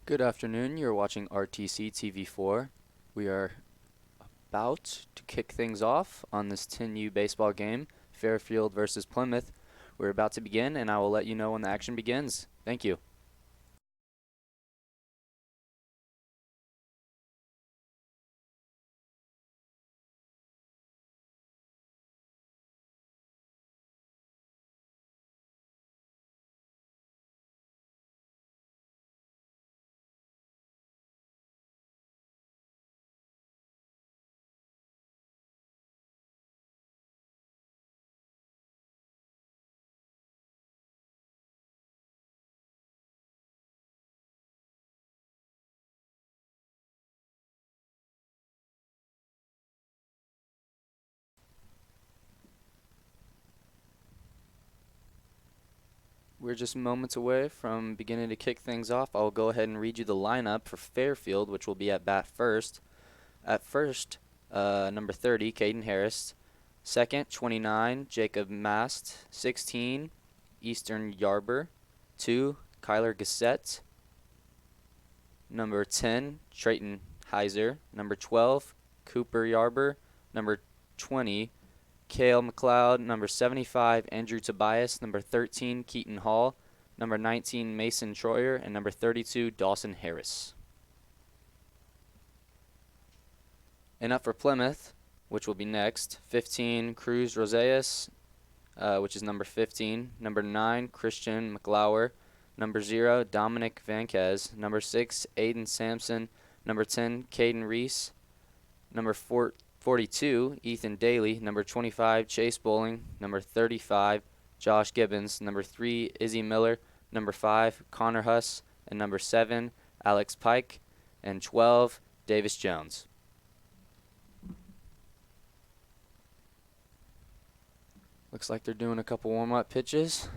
Good afternoon. You're watching RTC TV4. We are about to kick things off on this 10U baseball game, Fairfield versus Plymouth. We're about to begin, and I will let you know when the action begins. Thank you. We're just moments away from beginning to kick things off. I'll go ahead and read you the lineup for Fairfield, which will be at bat first. At first, number 30, Caden Harris. Second, 29, Jacob Mast. 16, Eastern Yarber. 2, Kyler Gassett. Number 10, Trayton Heiser. Number 12, Cooper Yarber. Number 20, Cale McLeod. Number 75, Andrew Tobias. Number 13, Keaton Hall. Number 19, Mason Troyer. And number 32, Dawson Harris. And up for Plymouth, which will be next, 15, Cruz Rosales, which is number 15. Number 9, Christian McLauer. Number 0, Dominic Vanquez. Number 6, Aiden Sampson. Number 10, Caden Reese. Number 42, Ethan Daly. Number 25, Chase Bowling. Number 35, Josh Gibbons. Number 3, Izzy Miller. Number 5, Connor Huss. And number 7, Alex Pike. And 12, Davis Jones. Looks like they're doing a couple warm-up pitches.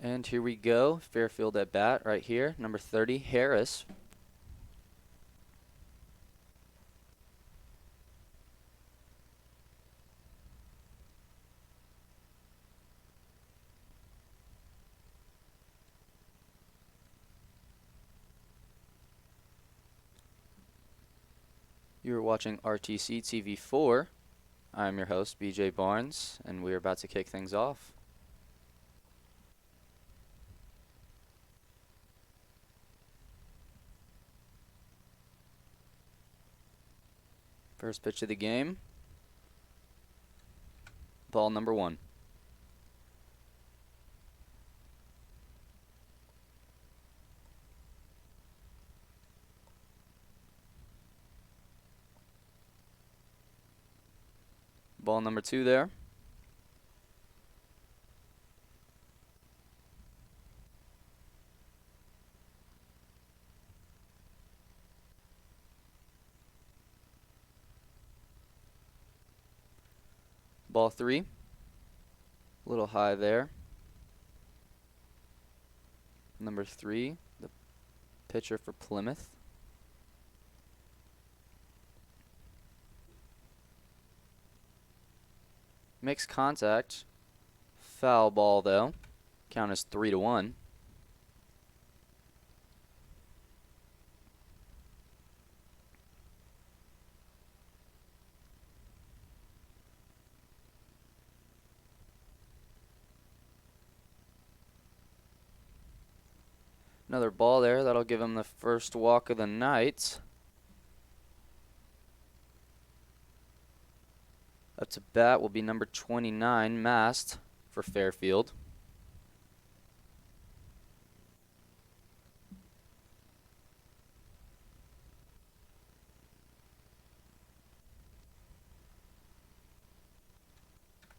And here we go. Fairfield at bat right here. Number 30, Harris. You're watching RTC TV4. I'm your host, BJ Barnes, and we're about to kick things off. First pitch of the game. Ball number 1. Ball number 2 there. Ball 3. A little high there. Number 3, the pitcher for Plymouth. Makes contact. Foul ball though. Count is 3-1. Another ball there. That'll give him the first walk of the night. Up to bat will be number 29, Mast, for Fairfield.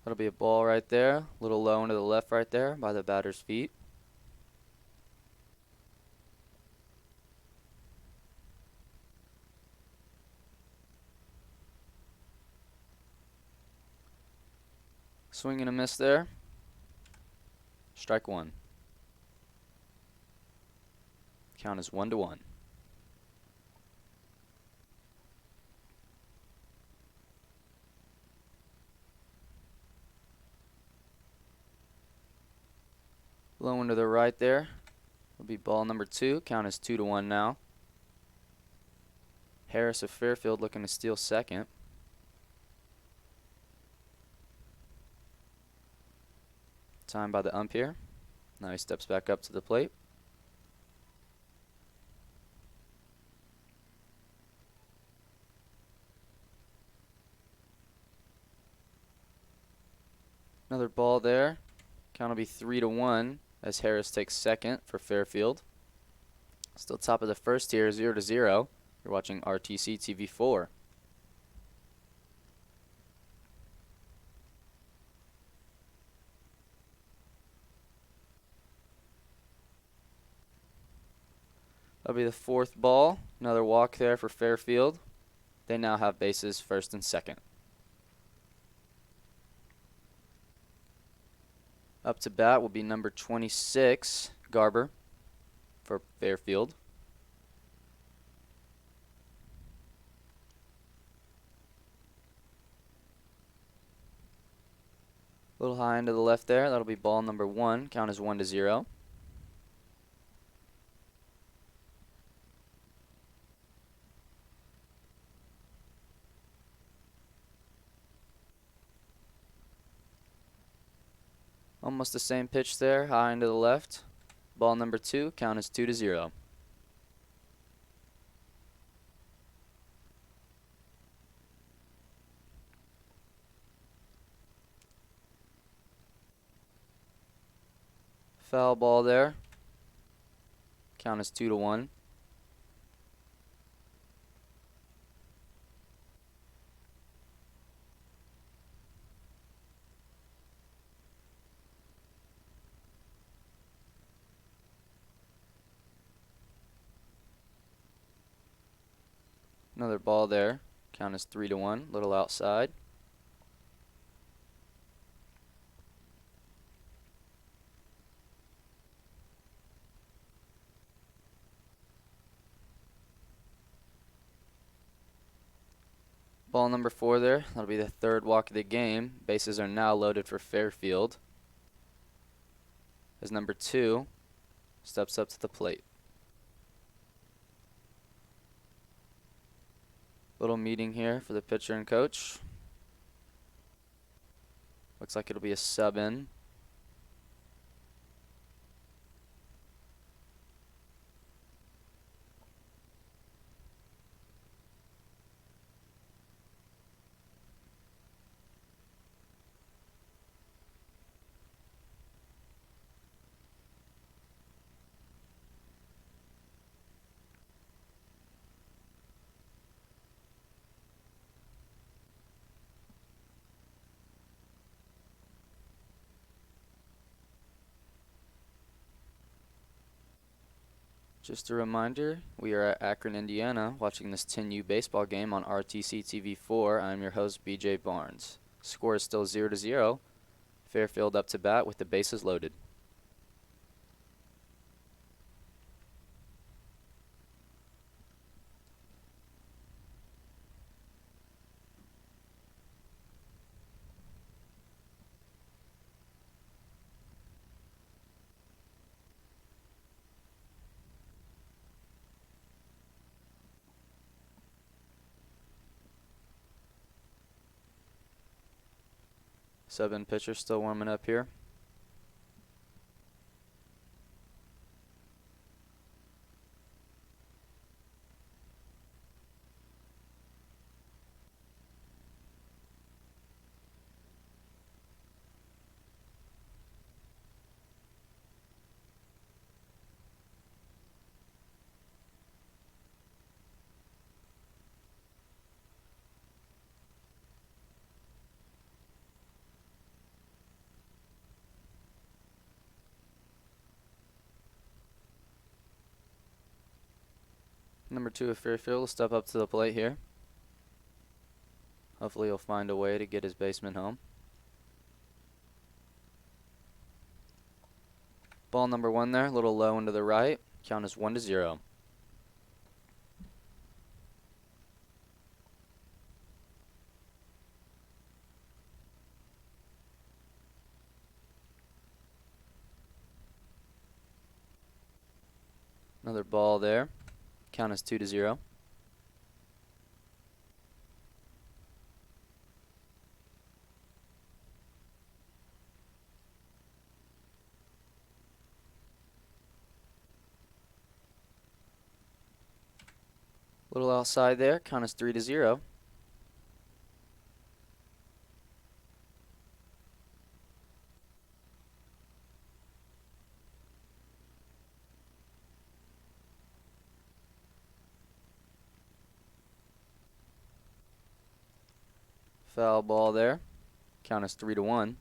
That'll be a ball right there. A little low into the left right there by the batter's feet. Swing and a miss there. Strike 1. Count is 1-1. Low into the right there. Will be ball number 2. Count is 2-1 now. Harris of Fairfield looking to steal second. Time by the ump here. Now he steps back up to the plate. Another ball there. Count will be 3-1 as Harris takes second for Fairfield. Still top of the first here, 0-0. You're watching RTC TV 4. That'll be the 4th ball. Another walk there for Fairfield. They now have bases first and second. Up to bat will be number 26, Garber, for Fairfield. A little high into the left there. That'll be ball number 1. Count is 1-0. Almost the same pitch there, high into the left. Ball number 2, count is 2-0. Foul ball there. Count is 2-1. Another ball there. Count is 3-1. Little outside. Ball number 4 there. That'll be the 3rd walk of the game. Bases are now loaded for Fairfield as number 2 steps up to the plate. Little meeting here for the pitcher and coach. Looks like it'll be a sub in. Just a reminder, we are at Akron, Indiana, watching this 10U baseball game on RTC TV4. I'm your host, BJ Barnes. Score is still 0-0. Fairfield up to bat with the bases loaded. Sub-in pitcher still warming up here. Number 2 of Fairfield will step up to the plate here. Hopefully he'll find a way to get his baseman home. Ball number 1 there, a little low into the right. Count is 1-0. Another ball there. Count is 2-0. Little outside there. Count is 3-0. Foul ball there. Count is 3-1.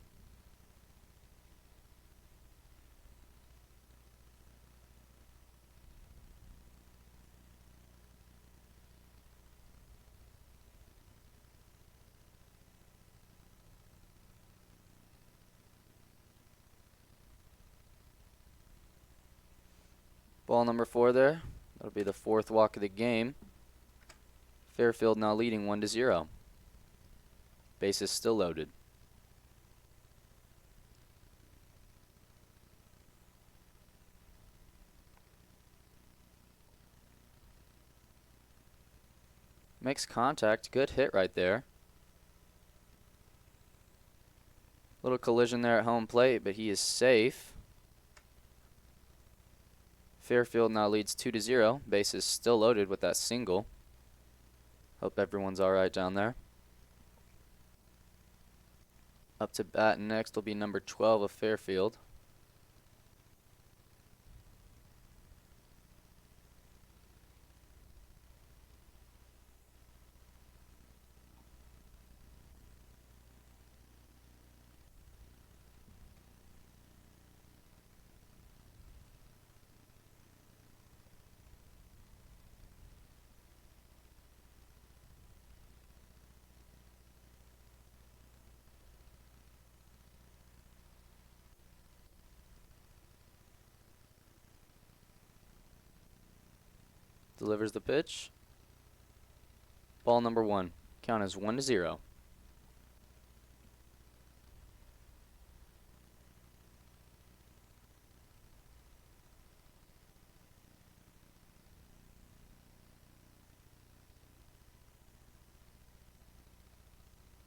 Ball number 4 there. That'll be the 4th walk of the game. Fairfield now leading 1-0. Bases still loaded. Makes contact. Good hit right there. Little collision there at home plate, but he is safe. Fairfield now leads 2-0. Bases still loaded with that single. Hope everyone's all right down there. Up to bat next will be number 12 of Fairfield. Delivers the pitch. Ball number 1. Count is 1-0.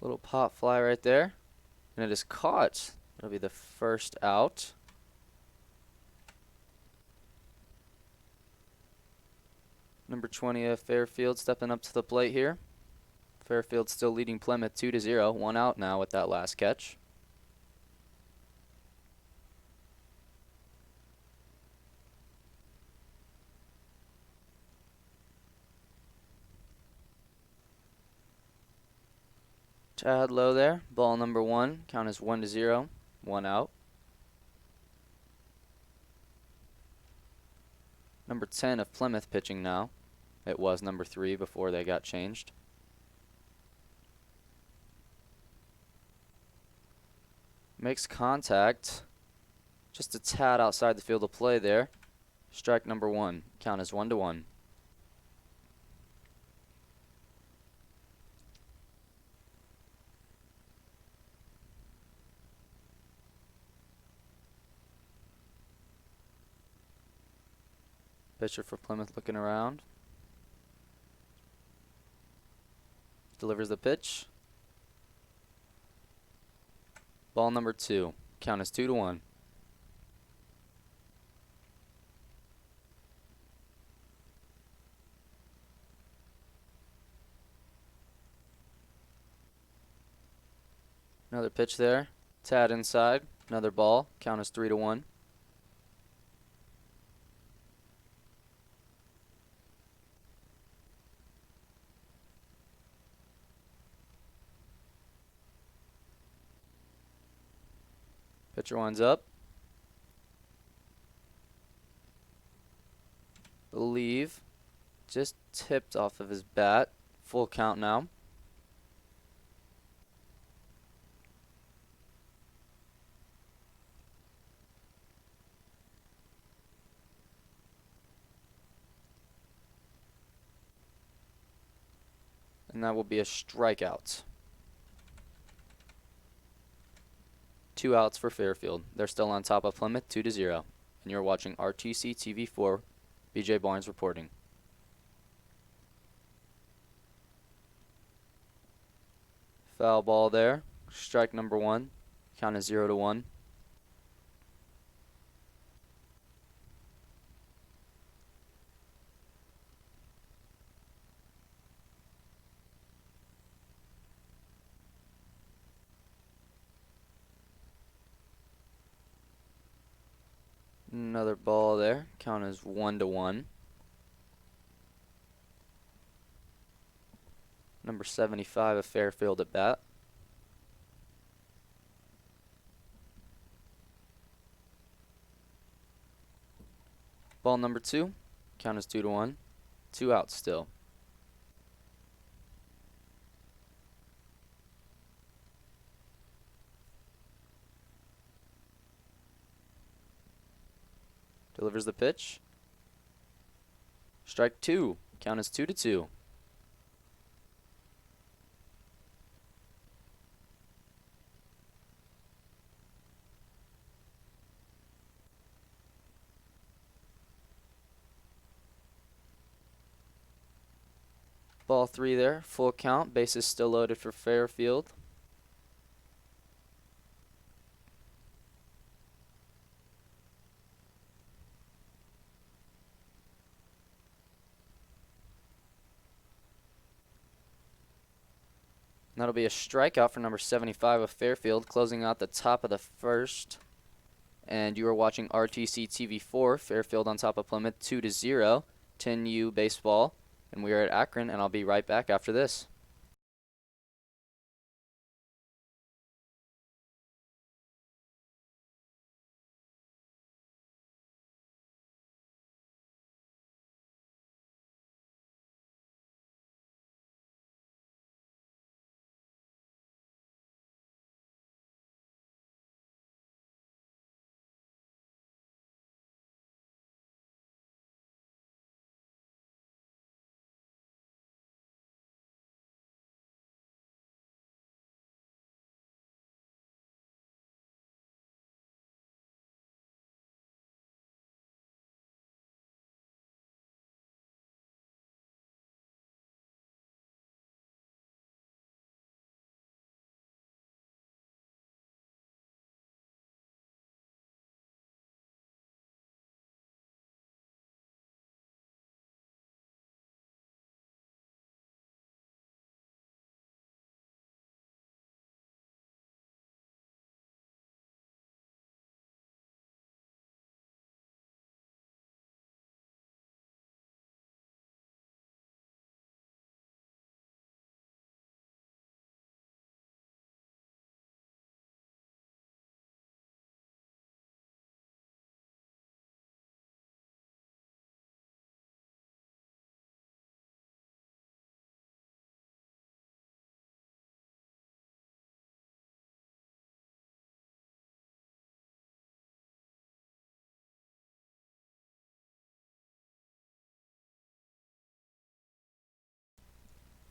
Little pop fly right there. And it is caught. That'll be the first out. Number 20 of Fairfield stepping up to the plate here. Fairfield still leading Plymouth 2-0. 1 out now with that last catch. Tad low there. Ball number 1. Count is 1-0. 1 out. Number 10 of Plymouth pitching now. It was number 3 before they got changed. Makes contact just a tad outside the field of play there. Strike number 1. Count is 1-1. Pitcher for Plymouth looking around. Delivers the pitch. Ball number 2. Count is 2-1. Another pitch there. Tad inside. Another ball. Count is 3-1. Pitcher winds up. Believe just tipped off of his bat. Full count now. And that will be a strikeout. 2 outs for Fairfield. They're still on top of Plymouth 2-0. And you're watching RTC TV4. BJ Barnes reporting. Foul ball there. Strike number 1. Count is 0-1. Another ball there. Count is 1-1. Number 75 of Fairfield at bat. Ball number 2. Count is 2-1. 2 outs still. Delivers the pitch. Strike 2. Count is 2-2. Ball 3 there. Full count. Bases still loaded for Fairfield. That'll be a strikeout for number 75 of Fairfield, closing out the top of the first. And you are watching RTC TV4, Fairfield on top of Plymouth 2-0, 10U baseball. And we are at Akron, and I'll be right back after this.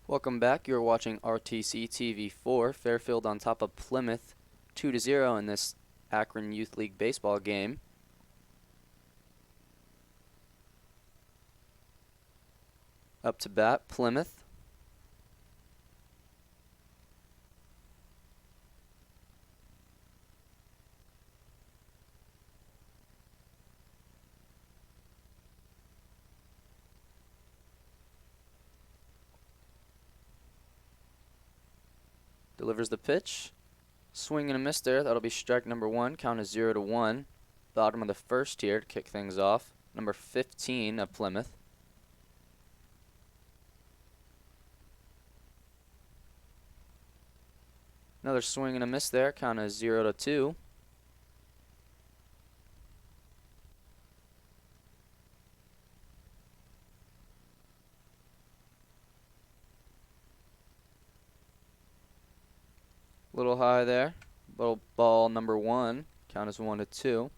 Welcome back. You're watching RTC TV4. Fairfield on top of Plymouth 2-0 in this Akron Youth League baseball game. Up to bat, Plymouth. Delivers the pitch. Swing and a miss there. That'll be strike number 1. Count is 0-1. Bottom of the first here to kick things off. Number 15 of Plymouth. Another swing and a miss there. Count is 0-2. Little high there. Little ball number 1. Count is 1-2.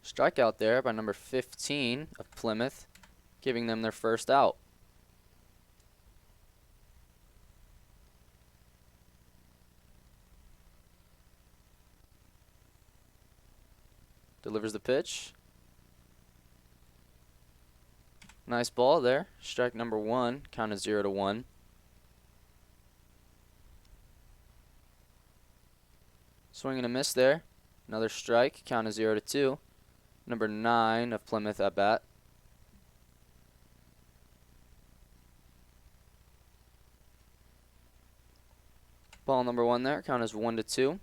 Strikeout there by number 15 of Plymouth, giving them their first out. Delivers the pitch. Nice ball there. Strike number 1. Count is 0-1. Swing and a miss there. Another strike. Count is 0-2. Number 9 of Plymouth at bat. Ball number 1 there. Count is 1-2.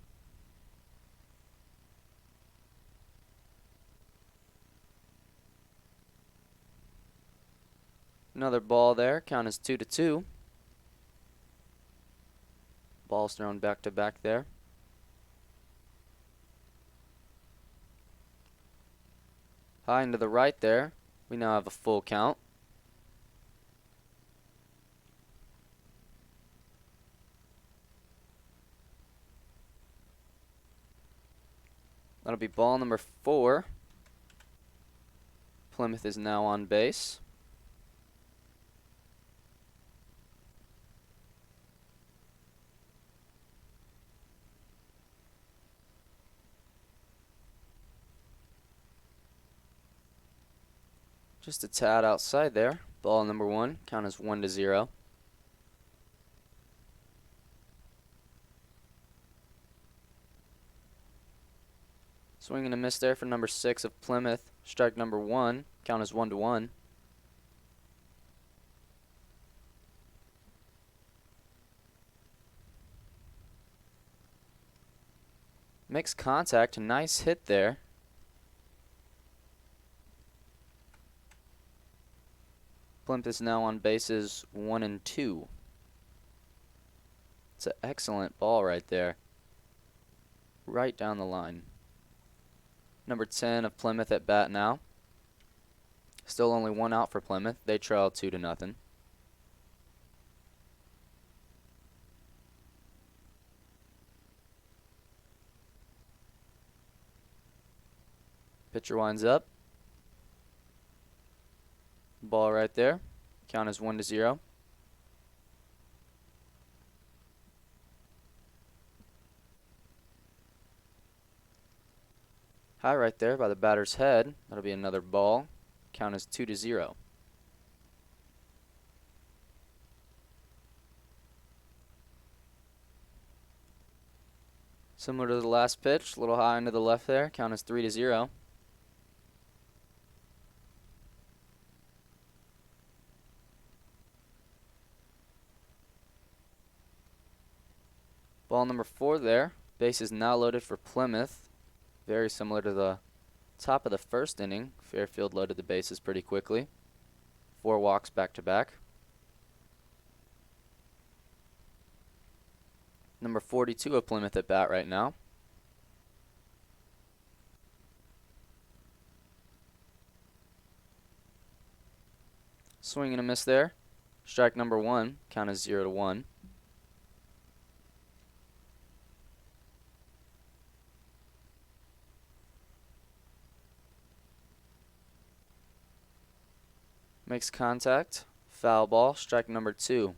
Another ball there. Count is 2-2. Balls thrown back to back there. High into the right there. We now have a full count. That'll be ball number 4. Plymouth is now on base. Just a tad outside there. Ball number 1. Count is 1-0. Swing and a miss there for number 6 of Plymouth. Strike number 1. Count is 1-1. Makes contact. Nice hit there. Plymouth is now on bases 1 and 2. It's an excellent ball right there. Right down the line. Number 10 of Plymouth at bat now. Still only 1 out for Plymouth. They trail 2-0. Pitcher winds up. Ball right there. Count is 1-0. High right there by the batter's head. That'll be another ball. Count is 2-0. Similar to the last pitch, a little high into the left there. Count is 3-0. Ball number 4 there. Base is now loaded for Plymouth. Very similar to the top of the first inning. Fairfield loaded the bases pretty quickly. 4 walks back to back. Number 42 of Plymouth at bat right now. Swing and a miss there. Strike number 1. Count is 0-1. Makes contact. Foul ball. Strike number 2.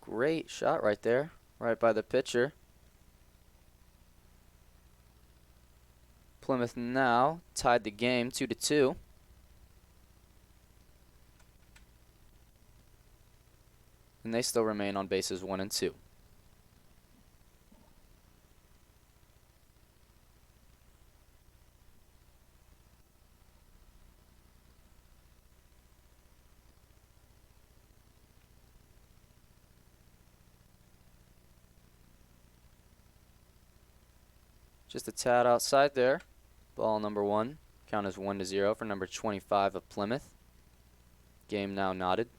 Great shot right there. Right by the pitcher. Plymouth now tied the game 2-2. And they still remain on bases 1 and 2. Just a tad outside there. Ball number 1. Count is 1-0 for number 25 of Plymouth. Game now knotted.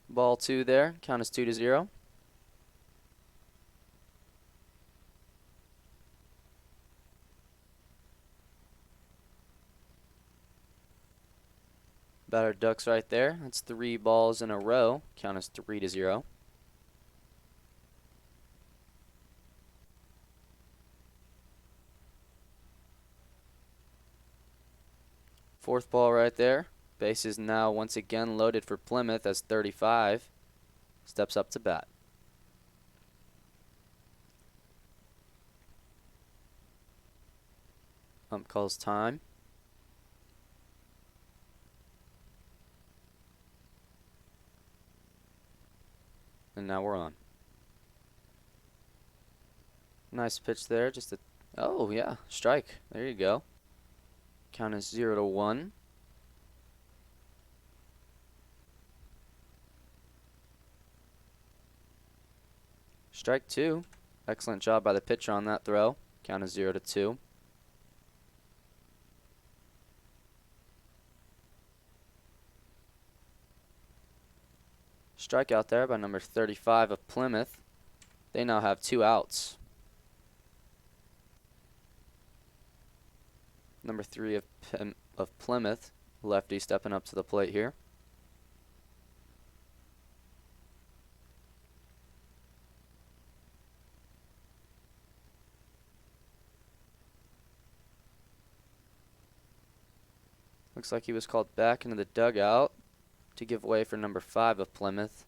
Ball 2 there. Count is 2-0. Batter ducks right there. That's 3 balls in a row. Count is 3-0. Fourth ball right there. Base is now once again loaded for Plymouth as 35 steps up to bat. Ump calls time. And now we're on. Nice pitch there. Just a... Oh, yeah. Strike. There you go. Count is 0-1. Strike 2. Excellent job by the pitcher on that throw. Count is 0-2. Strikeout there by number 35 of Plymouth. They now have 2 outs. Number 3 of Plymouth, lefty, stepping up to the plate here. Looks like he was called back into the dugout to give way for number 5 of Plymouth.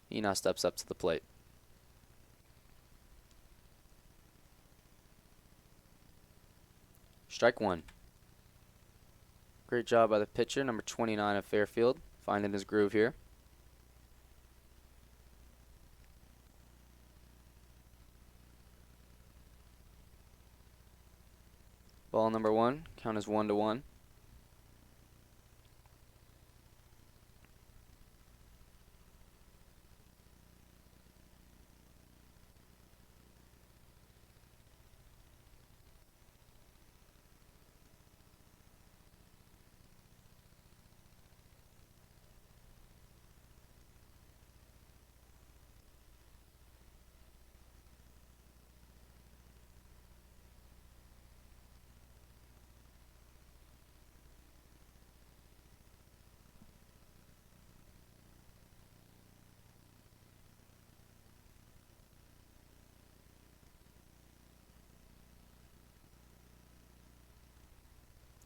He now steps up to the plate. Strike 1. Great job by the pitcher, number 29 of Fairfield, finding his groove here. Ball number 1, count is 1-1.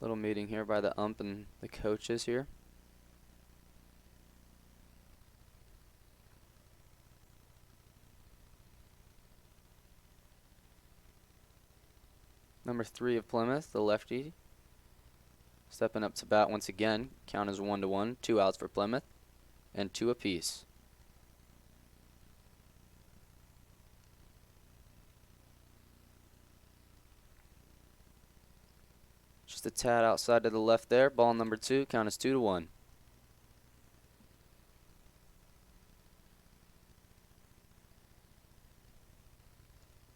Little meeting here by the ump and the coaches here. Number 3 of Plymouth, the lefty, stepping up to bat once again. Count is 1-1. 2 outs for Plymouth and 2 apiece. Just a tad outside to the left there. Ball number 2. Count is 2-1.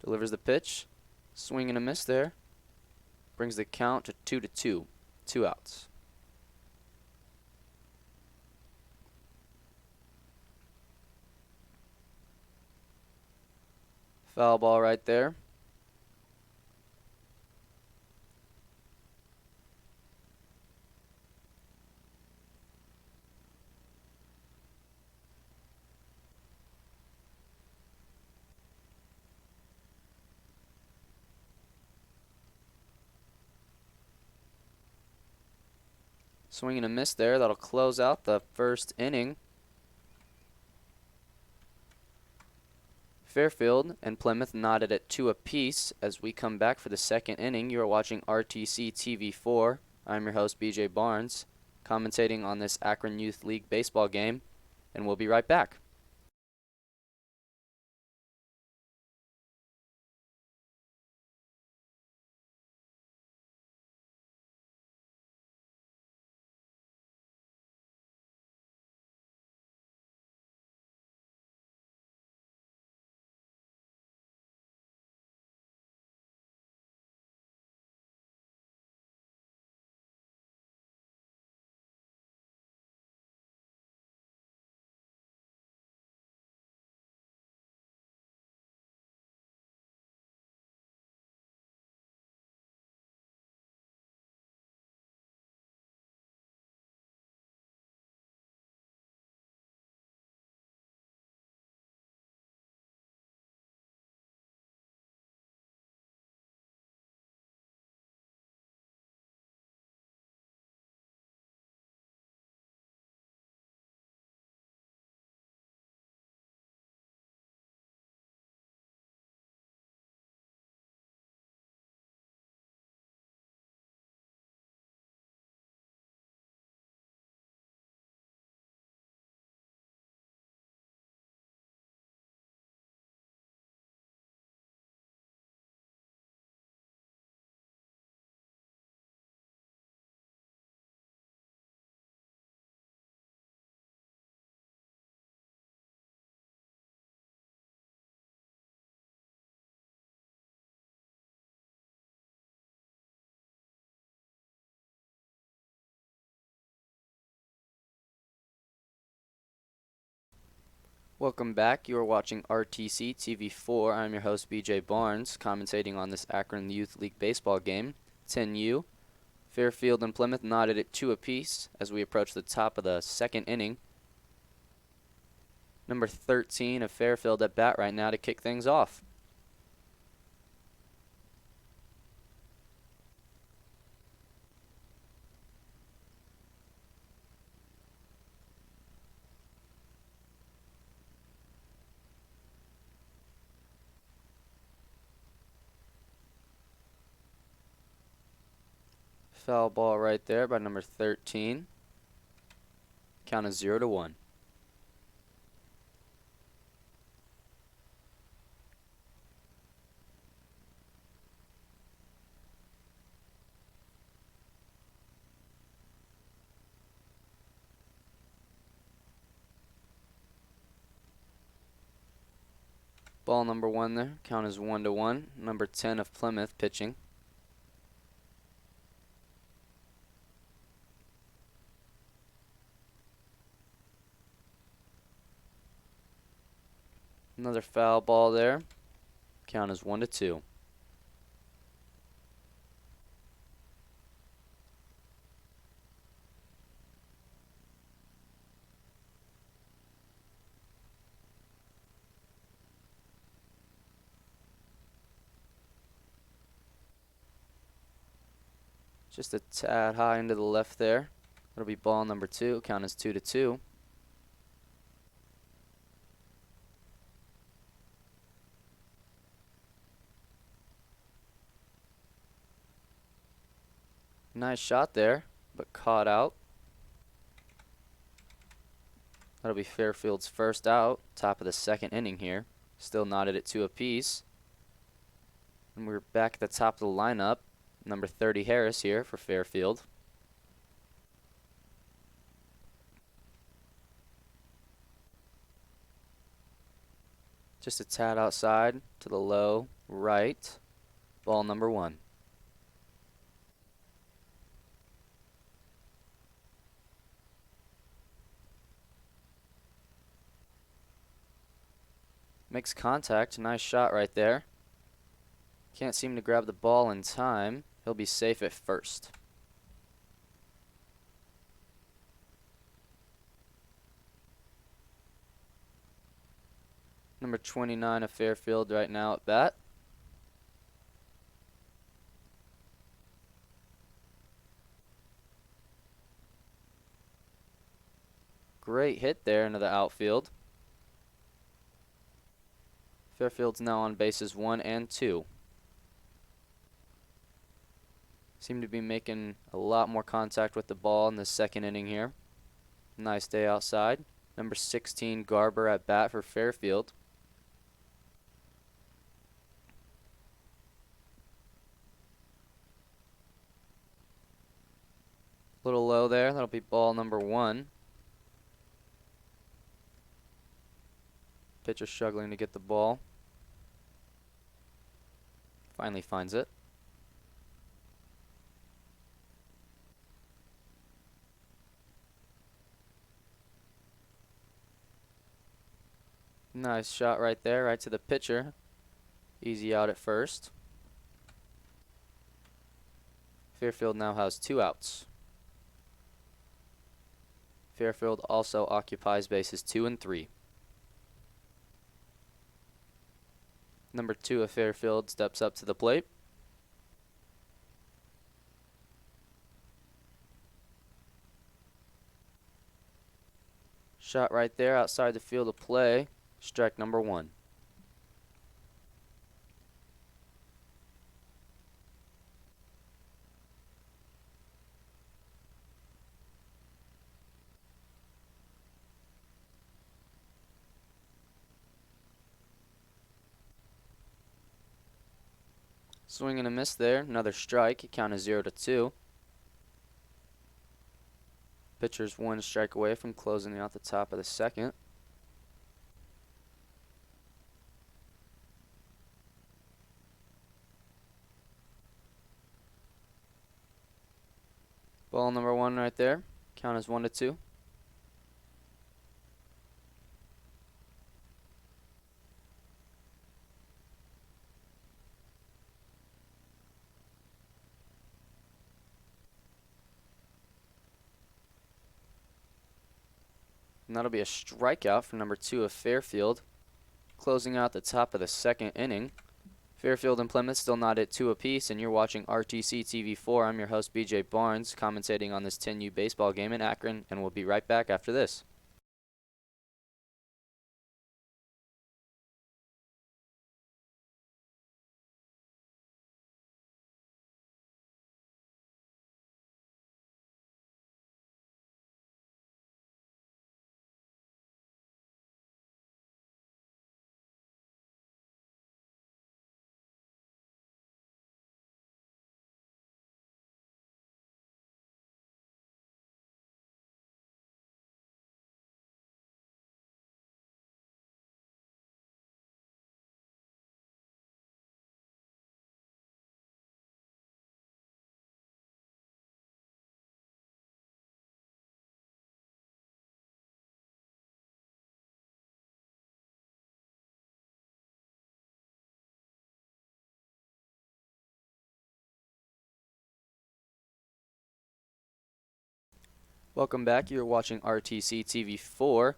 Delivers the pitch. Swing and a miss there. Brings the count to 2-2. 2 outs. Foul ball right there. Swing and a miss there. That'll close out the first inning. Fairfield and Plymouth knotted at 2 apiece. As we come back for the second inning, you are watching RTC TV4. I'm your host, BJ Barnes, commentating on this Akron Youth League baseball game, and we'll be right back. Welcome back. You are watching RTC TV4. I'm your host, BJ Barnes, commentating on this Akron Youth League baseball game. 10U. Fairfield and Plymouth knotted at 2 apiece as we approach the top of the second inning. Number 13 of Fairfield at bat right now to kick things off. Foul ball right there by number 13. Count is 0-1. Ball number 1 there. Count is 1-1. Number 10 of Plymouth pitching. Another foul ball there. Count is 1-2. Just a tad high into the left there. That'll be ball number 2. Count is 2-2. Nice shot there, but caught out. That'll be Fairfield's first out, top of the second inning here. Still knotted at 2 apiece. And we're back at the top of the lineup. Number 30 Harris here for Fairfield. Just a tad outside to the low right. Ball number 1. Makes contact. Nice shot right there. Can't seem to grab the ball in time. He'll be safe at first. Number 29 of Fairfield right now at bat. Great hit there into the outfield. Fairfield's now on bases 1 and 2. Seem to be making a lot more contact with the ball in the second inning here. Nice day outside. Number 16, Garber at bat for Fairfield. Little low there. That'll be ball number 1. Pitcher struggling to get the ball. Finally finds it. Nice shot right there, right to the pitcher. Easy out at first. Fairfield now has 2 outs. Fairfield also occupies bases 2 and 3. Number 2 of Fairfield steps up to the plate. Shot right there outside the field of play. Strike number 1. Swing and a miss there. Another strike. Count is 0-2. Pitcher's 1 strike away from closing out the top of the second. Ball number 1 right there. Count is 1-2. And that'll be a strikeout for number 2 of Fairfield. Closing out the top of the second inning. Fairfield and Plymouth still not at 2 apiece, and you're watching RTC TV4. I'm your host, BJ Barnes, commentating on this 10U baseball game in Akron, and we'll be right back after this. Welcome back. You're watching RTC TV4.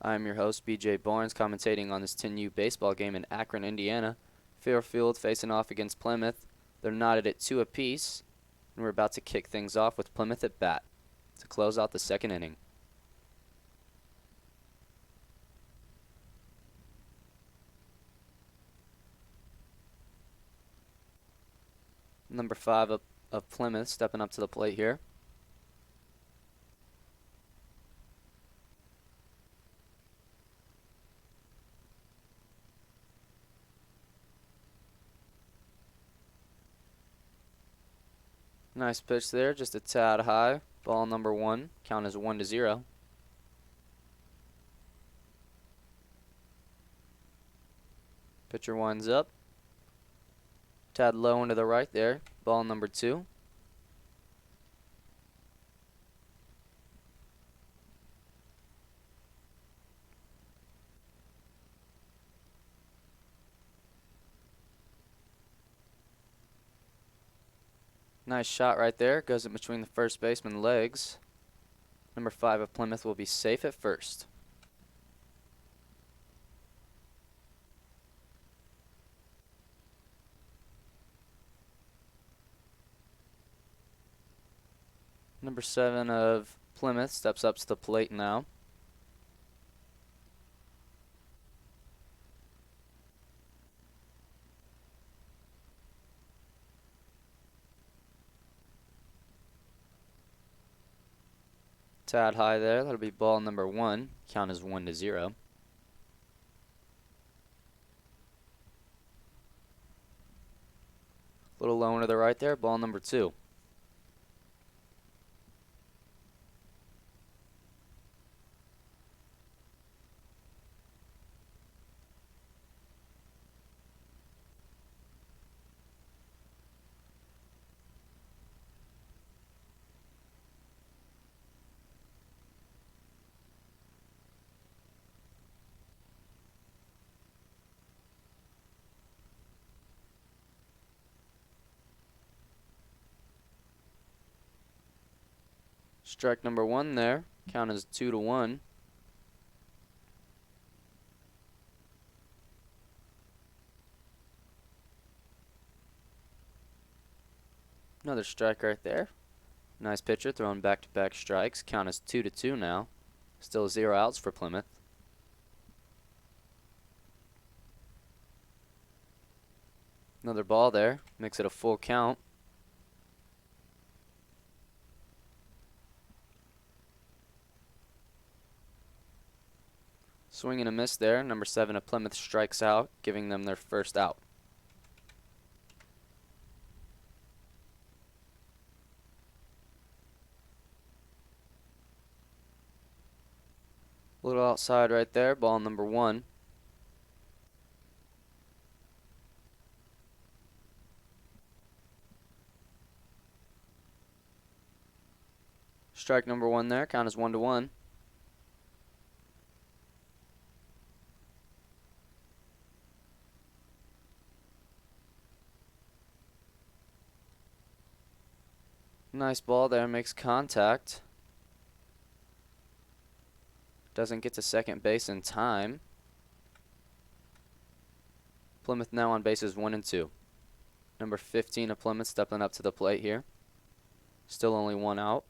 I'm your host, BJ Barnes, commentating on this 10U baseball game in Akron, Indiana. Fairfield facing off against Plymouth. They're knotted at 2 apiece, and we're about to kick things off with Plymouth at bat to close out the second inning. Number 5 of Plymouth stepping up to the plate here. Nice pitch there, just a tad high. Ball number 1. Count is 1-0. Pitcher winds up. Tad low into the right there. Ball number 2. Nice shot right there. Goes in between the first baseman's legs. Number 5 of Plymouth will be safe at first. Number 7 of Plymouth steps up to the plate now. Tad high there. That'll be ball number 1. Count is 1-0. A little low to the right there. Ball number 2. Strike number 1 there. Count is 2-1. Another strike right there. Nice pitcher throwing back-to-back strikes. Count is 2-2 now. Still 0 outs for Plymouth. Another ball there. Makes it a full count. Swing and a miss there. Number 7 of Plymouth strikes out, giving them their first out. A little outside right there. Ball number 1. Strike number 1 there. Count is 1-1. Nice ball there. Makes contact. Doesn't get to second base in time. Plymouth now on bases 1 and 2. Number 15 of Plymouth stepping up to the plate here. Still only 1 out.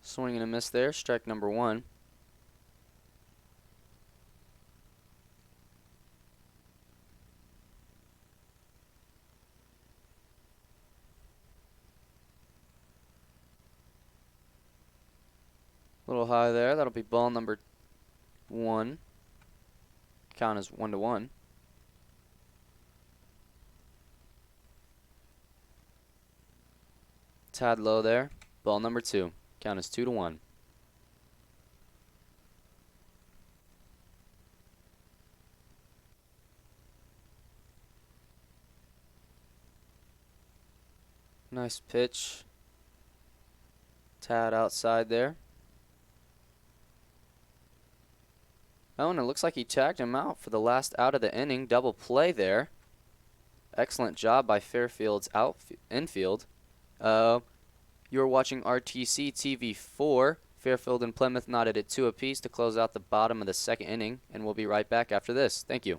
Swing and a miss there. Strike number 1. A little high there. That'll be ball number 1. Count is 1-1. Tad low there. Ball number 2. Count is 2-1. Nice pitch. Tad outside there. Oh, and it looks like he tagged him out for the last out of the inning. Double play there. Excellent job by Fairfield's infield. You're watching RTC TV 4. Fairfield and Plymouth knotted at 2 apiece to close out the bottom of the second inning, and we'll be right back after this. Thank you.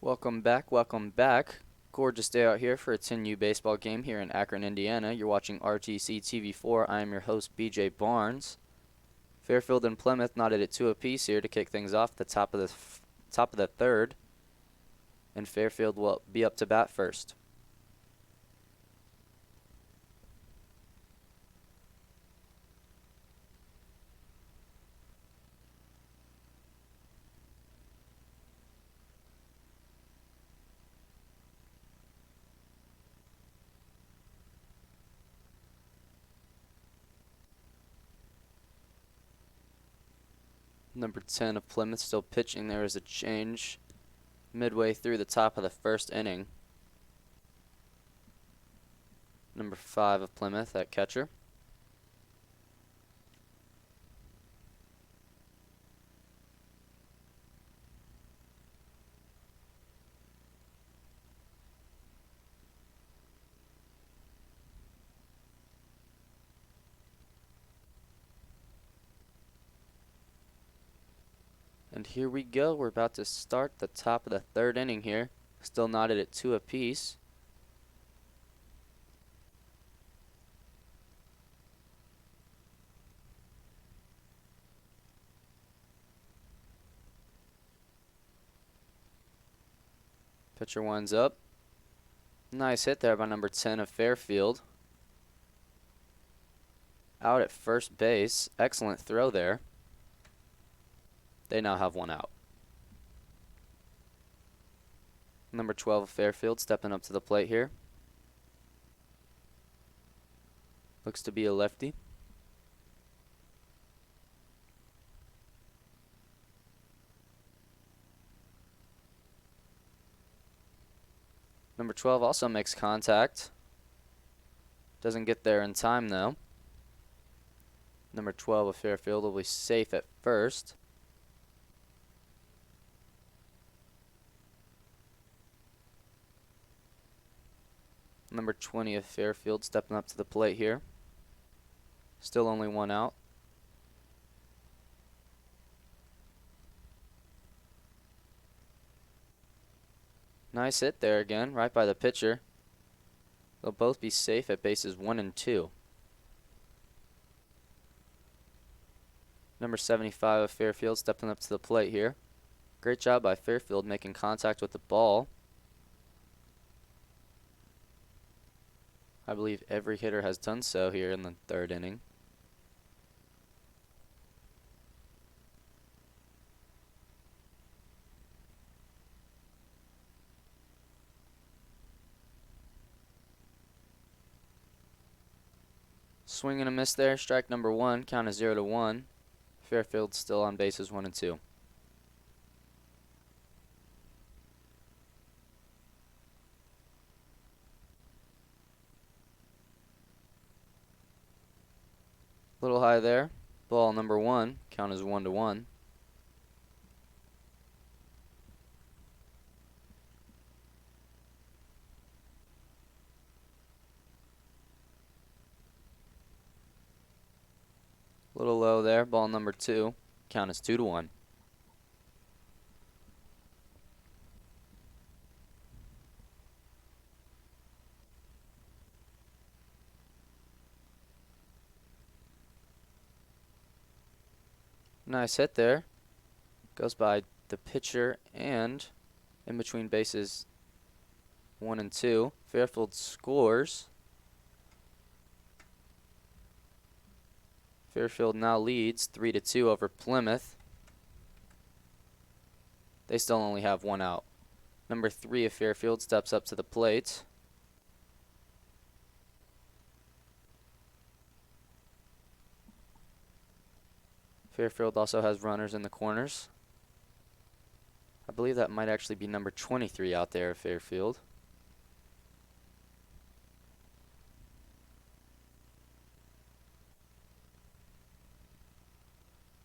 Welcome back, welcome back. Gorgeous day out here for a 10U baseball game here in Akron, Indiana. You're watching RTC TV4. I am your host, BJ Barnes. Fairfield and Plymouth knotted at 2 apiece here to kick things off at the top of the third. And Fairfield will be up to bat first. Number 10 of Plymouth still pitching. There is a change midway through the top of the first inning. Number 5 of Plymouth at catcher. And here we go. We're about to start the top of the third inning here. Still knotted at 2 apiece. Pitcher winds up. Nice hit there by number 10 of Fairfield. Out at first base. Excellent throw there. They now have one out. Number 12 of Fairfield stepping up to the plate here. Looks to be a lefty. Number 12 also makes contact. Doesn't get there in time though. Number 12 of Fairfield will be safe at first. Number 20 of Fairfield stepping up to the plate here. Still only one out. Nice hit there again, right by the pitcher. They'll both be safe at bases 1 and 2. Number 75 of Fairfield stepping up to the plate here. Great job by Fairfield making contact with the ball. I believe every hitter has done so here in the third inning. Swing and a miss there. Strike number 1. Count is 0-1. Fairfield still on bases 1 and 2. Little high there. Ball number 1. Count is 1-1. Little low there. Ball number 2. Count is 2-1. Nice hit there. Goes by the pitcher and in between bases 1 and 2. Fairfield scores. Fairfield now leads 3-2 over Plymouth. They still only have one out. Number 3 of Fairfield steps up to the plate. Fairfield also has runners in the corners. I believe that might actually be number 23 out there of Fairfield.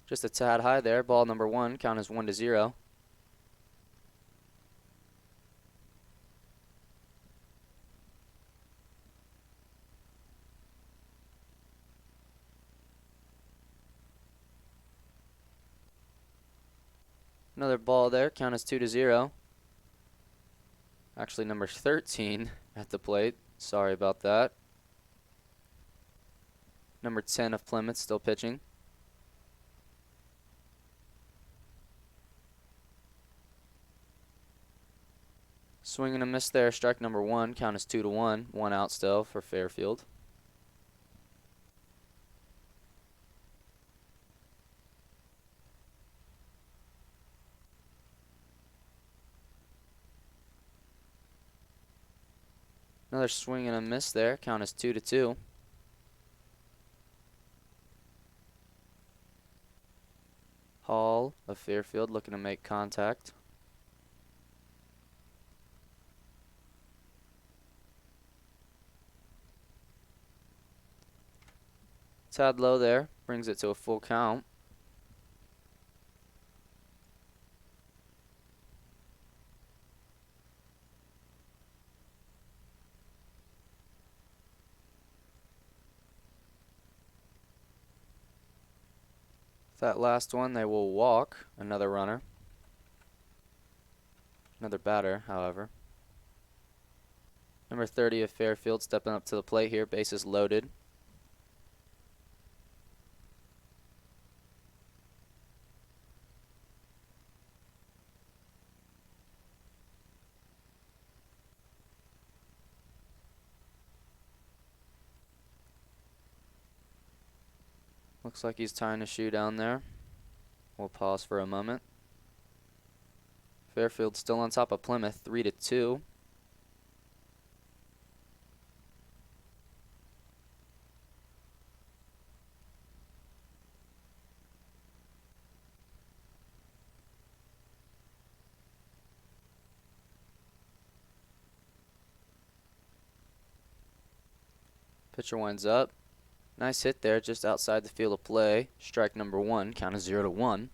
Just a tad high there. Ball number 1. Count is 1-0. Another ball there. Count is 2-0. Actually, number 13 at the plate. Sorry about that. Number 10 of Plymouth still pitching. Swing and a miss there. Strike number 1. Count is 2-1. 1 out still for Fairfield. Another swing and a miss there. Count is 2-2. Hall of Fairfield looking to make contact. Tad low there. Brings it to a full count. That last one, they will walk another runner. Another batter, however. Number 30 of Fairfield stepping up to the plate here. Bases loaded. Looks like he's tying a shoe down there. We'll pause for a moment. Fairfield still on top of Plymouth, 3-2. Pitcher winds up. Nice hit there, just outside the field of play. Strike number 1, count is 0-1.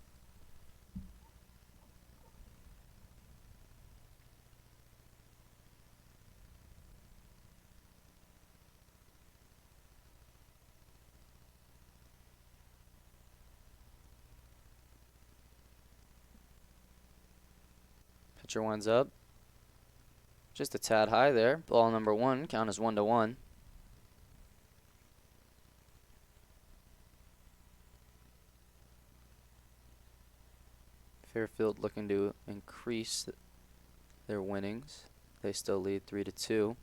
Pitcher winds up. Just a tad high there. Ball number 1, count is 1-1. Fairfield looking to increase their winnings. They still lead 3-2.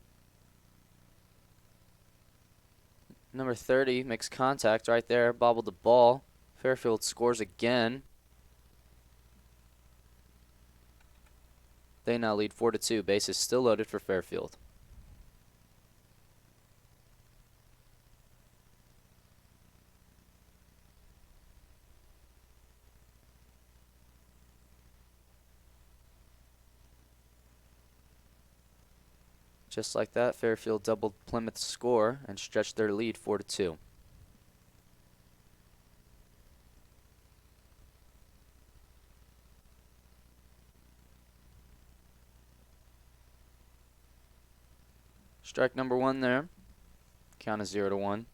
Number 30 makes contact right there, bobbled the ball. Fairfield scores again. They now lead 4-2. Bases still loaded for Fairfield. Just like that, Fairfield doubled Plymouth's score and stretched their lead 4-2. Strike number 1 there. Count is 0-1.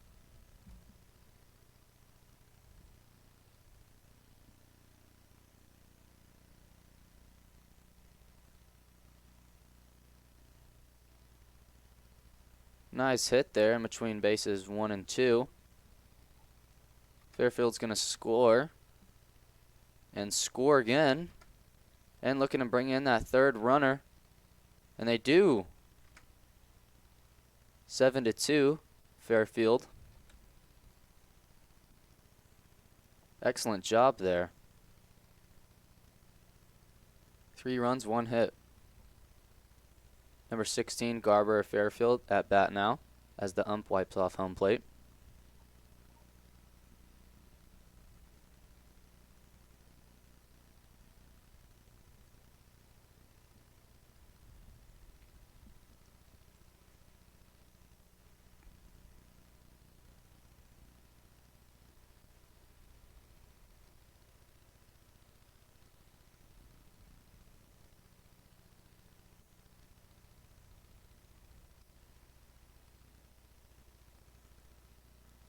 Nice hit there in between bases 1 and 2. Fairfield's going to score. And score again. And looking to bring in that third runner. And they do. 7-2, Fairfield. Excellent job there. 3 runs, 1 hit. Number 16, Garber of Fairfield at bat now as the ump wipes off home plate.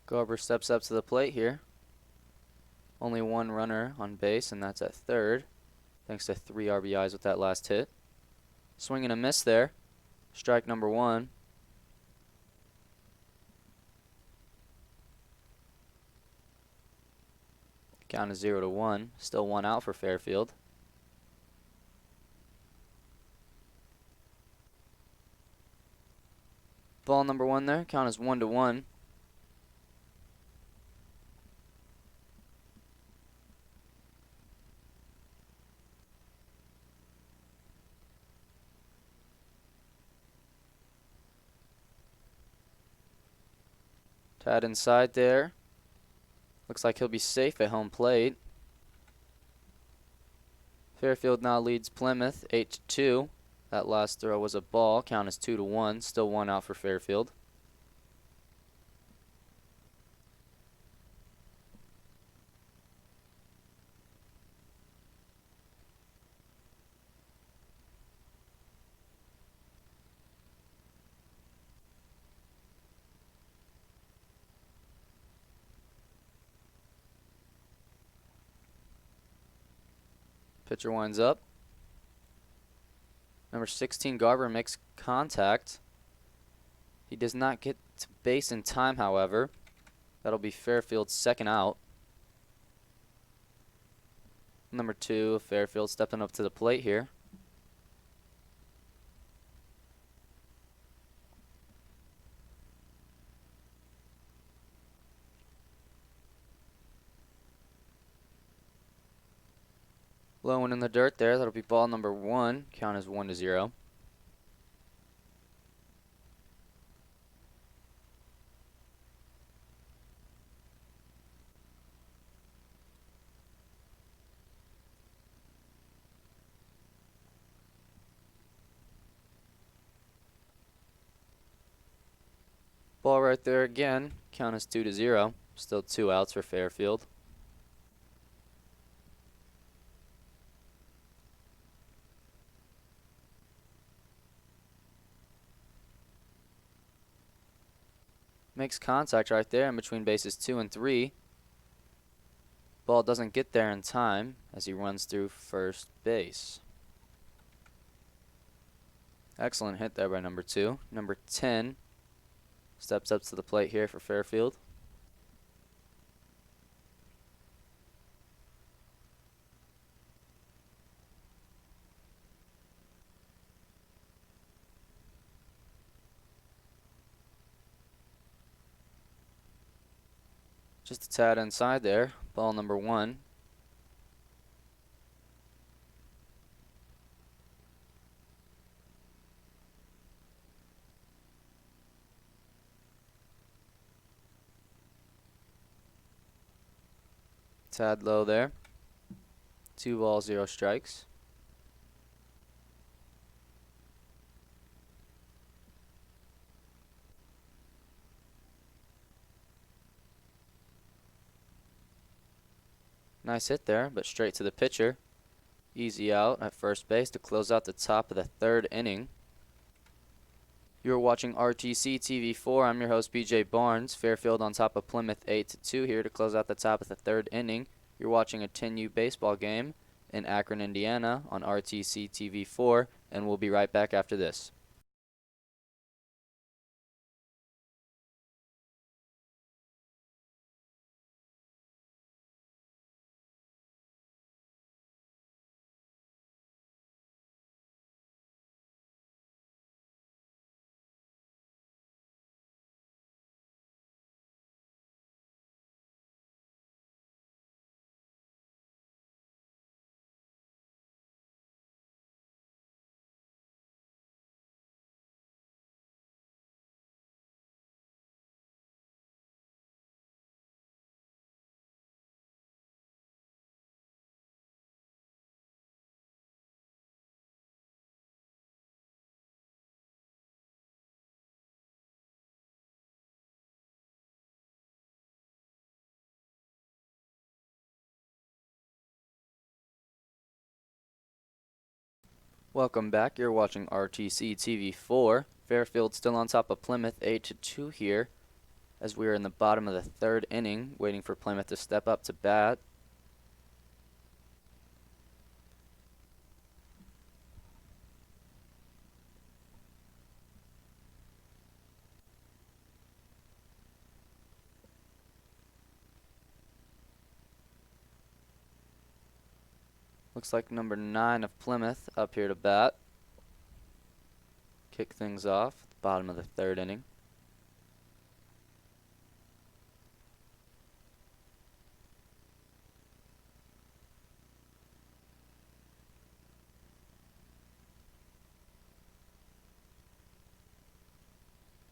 Garber steps up to the plate here. Only 1 runner on base, and that's at third, thanks to 3 RBIs with that last hit. Swing and a miss there. Strike number 1. Count is 0-1. Still 1 out for Fairfield. Ball number 1 there. Count is 1-1. Tad inside there. Looks like he'll be safe at home plate. Fairfield now leads Plymouth 8-2. That last throw was a ball. Count is 2-1. Still 1 out for Fairfield. Pitcher winds up. Number 16, Garber, makes contact. He does not get to base in time, however. That'll be Fairfield's second out. Number 2, Fairfield stepping up to the plate here. Low one in the dirt there. That'll be ball number 1. Count is 1-0. Ball right there again. Count is 2-0. Still 2 outs for Fairfield. Makes contact right there in between bases 2 and 3. Ball doesn't get there in time as he runs through first base. Excellent hit there by number 2. Number 10 steps up to the plate here for Fairfield. Just a tad inside there. Ball number 1. Tad low there. 2 balls, 0 strikes. Nice hit there, but straight to the pitcher. Easy out at first base to close out the top of the 3rd inning. You're watching RTC TV4. I'm your host, BJ Barnes. Fairfield on top of Plymouth 8-2 here to close out the top of the 3rd inning. You're watching a 10U baseball game in Akron, Indiana on RTC TV4, and we'll be right back after this. Welcome back. You're watching RTC TV4. Fairfield still on top of Plymouth 8-2 here as we are in the bottom of the 3rd inning, waiting for Plymouth to step up to bat. Looks like number 9 of Plymouth up here to bat. Kick things off at the bottom of the 3rd inning.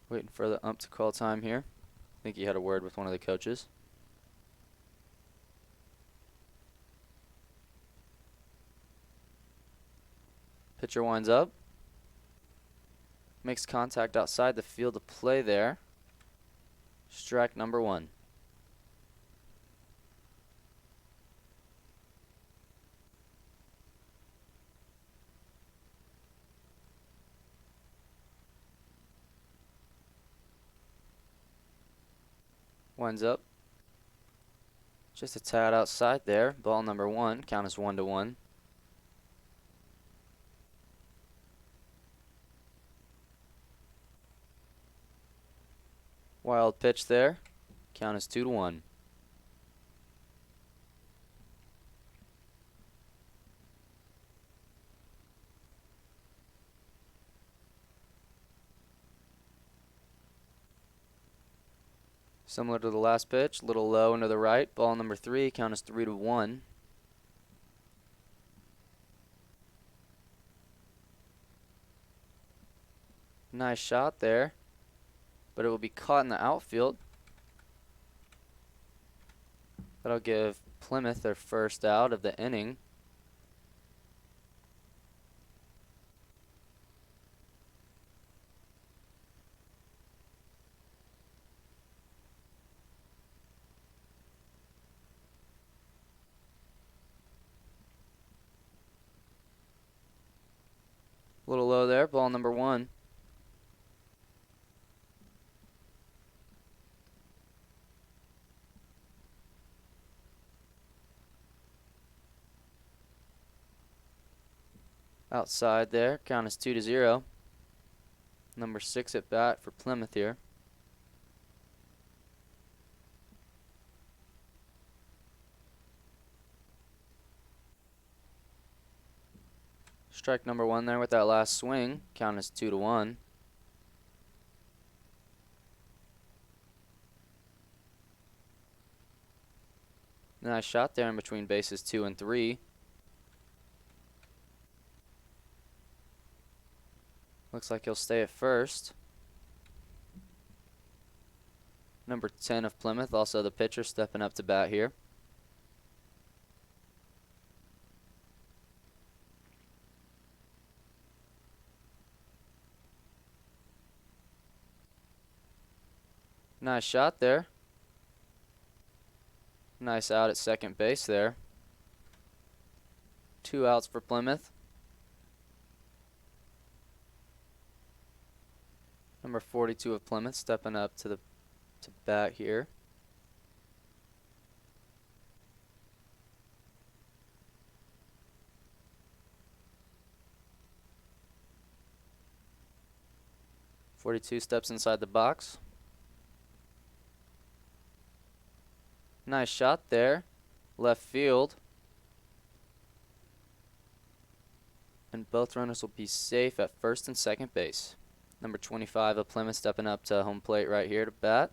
Waiting for the ump to call time here. I think he had a word with one of the coaches. Pitcher winds up. Makes contact outside the field of play there. Strike number 1. Winds up. Just a tad outside there. Ball number 1. Count is 1-1. Wild pitch there. Count is 2-1. Similar to the last pitch, a little low into the right. Ball number 3, count is 3-1. Nice shot there, but it will be caught in the outfield. That'll give Plymouth their first out of the inning. A little low there, ball number 1. Outside there, count is 2-0. Number 6 at bat for Plymouth here. Strike number 1 there with that last swing. Count is 2-1. Nice shot there in between bases 2 and 3. Looks like he'll stay at first. Number 10 of Plymouth, also the pitcher, stepping up to bat here. Nice shot there. Nice out at second base there. 2 outs for Plymouth. Number 42 of Plymouth stepping up to bat here. .42 steps inside the box. Nice shot there. Left field. And both runners will be safe at first and second base. Number 25 of Plymouth stepping up to home plate right here to bat.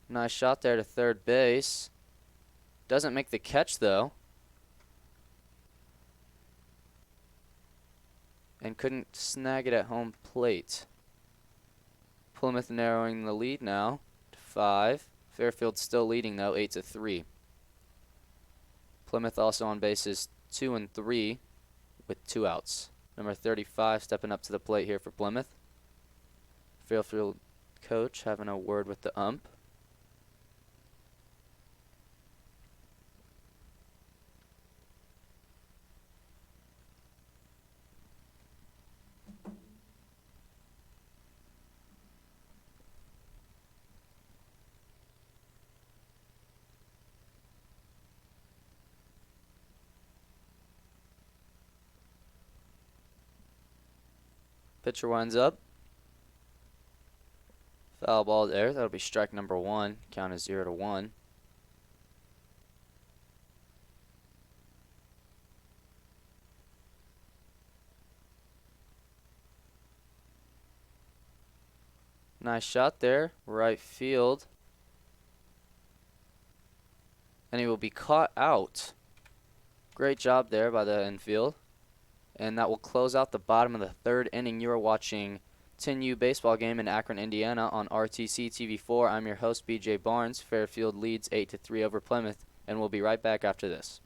Nice shot there to third base. Doesn't make the catch though. And couldn't snag it at home plate. Plymouth narrowing the lead now to 5. Fairfield still leading though, 8-3. Plymouth also on bases 2 and 3 with 2 outs. Number 35 stepping up to the plate here for Plymouth. Fairfield coach having a word with the ump. Pitcher winds up. Foul ball there. That'll be strike number 1. Count is 0-1. Nice shot there. Right field. And he will be caught out. Great job there by the infield. And that will close out the bottom of the 3rd inning. You are watching 10U baseball game in Akron, Indiana on RTC TV4. I'm your host, BJ Barnes. Fairfield leads 8-3 over Plymouth, and we'll be right back after this.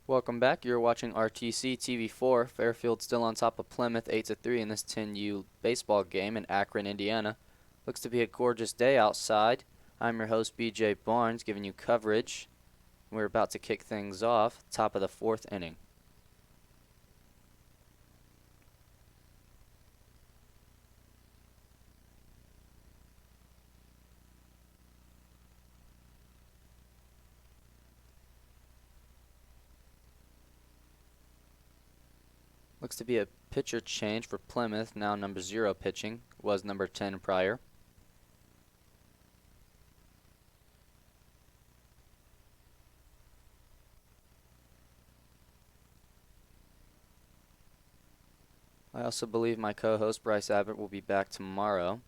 Welcome back. You're watching RTC TV4. Fairfield still on top of Plymouth 8-3 in this 10U baseball game in Akron, Indiana. Looks to be a gorgeous day outside. I'm your host, BJ Barnes, giving you coverage. We're about to kick things off, top of the 4th inning. Looks to be a pitcher change for Plymouth, now number 0 pitching, was number 10 prior. I also believe my co-host Bryce Abbott will be back tomorrow.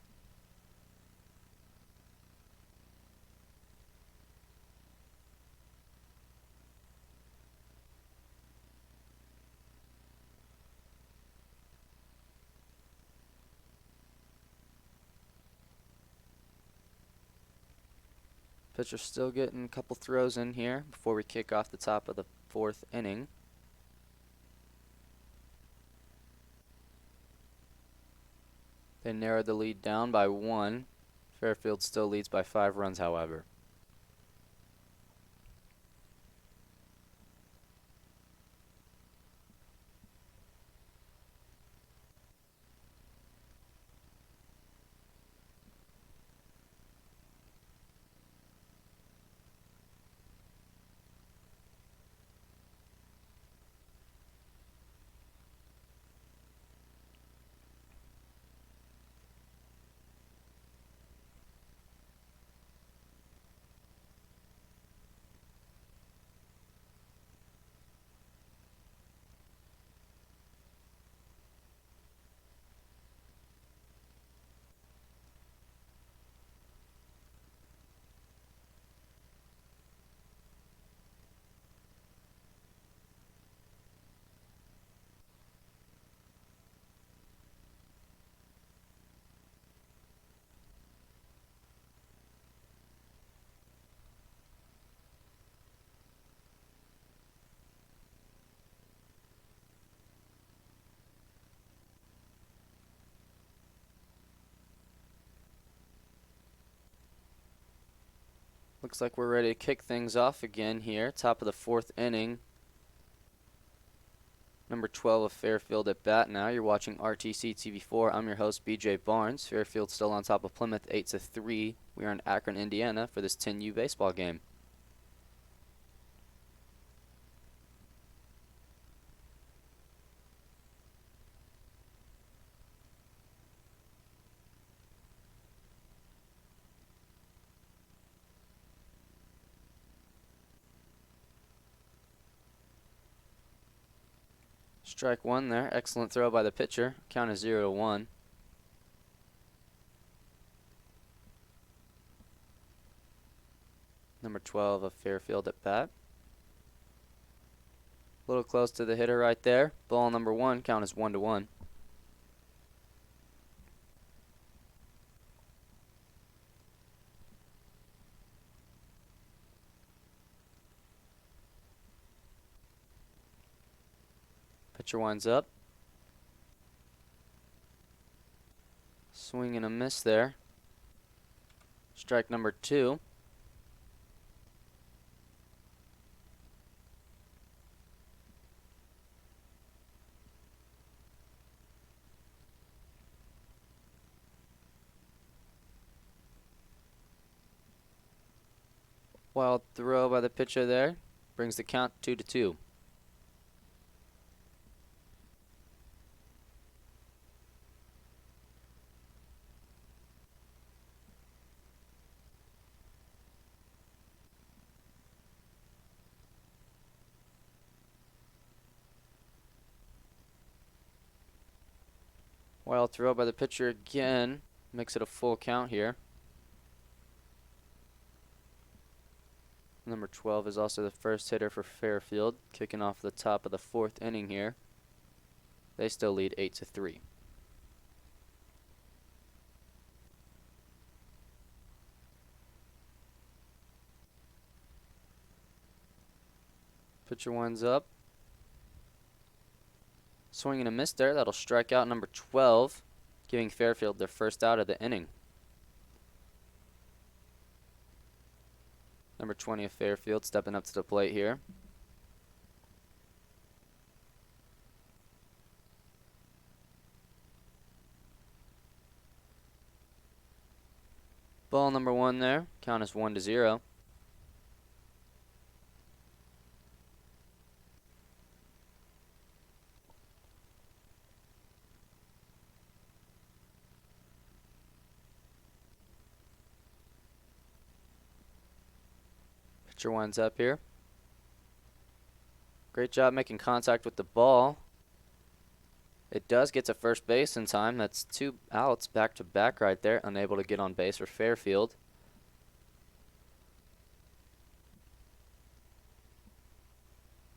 Pitcher still getting a couple throws in here before we kick off the top of the 4th inning. They narrowed the lead down by 1. Fairfield still leads by 5 runs, however. Looks like we're ready to kick things off again here. Top of the 4th inning. Number 12 of Fairfield at bat now. You're watching RTC TV4. I'm your host, BJ Barnes. Fairfield still on top of Plymouth 8-3. We are in Akron, Indiana for this 10U baseball game. Strike one there. Excellent throw by the pitcher. Count is 0-1. Number 12 of Fairfield at bat. A little close to the hitter right there. Ball number one. Count is 1-1. Pitcher winds up. Swing and a miss there. Strike number two. Wild throw by the pitcher there. Brings the count 2-2. Wild throw by the pitcher again. Makes it a full count here. Number 12 is also the first hitter for Fairfield, kicking off the top of the fourth inning here. They still lead 8-3. Pitcher winds up. Swing and a miss there. That'll strike out number 12, giving Fairfield their first out of the inning. Number 20 of Fairfield stepping up to the plate here. Ball number one there. Count is 1-0. Pitcher winds up here. Great job making contact with the ball. It does get to first base in time. That's 2 outs back to back right there. Unable to get on base for Fairfield.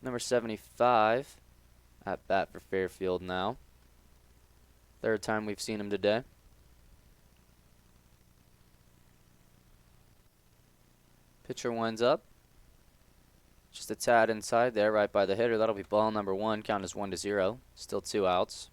Number 75 at bat for Fairfield now. Third time we've seen him today. Pitcher winds up. Just a tad inside there, right by the hitter. That'll be ball number one. Count is 1-0. Still 2 outs.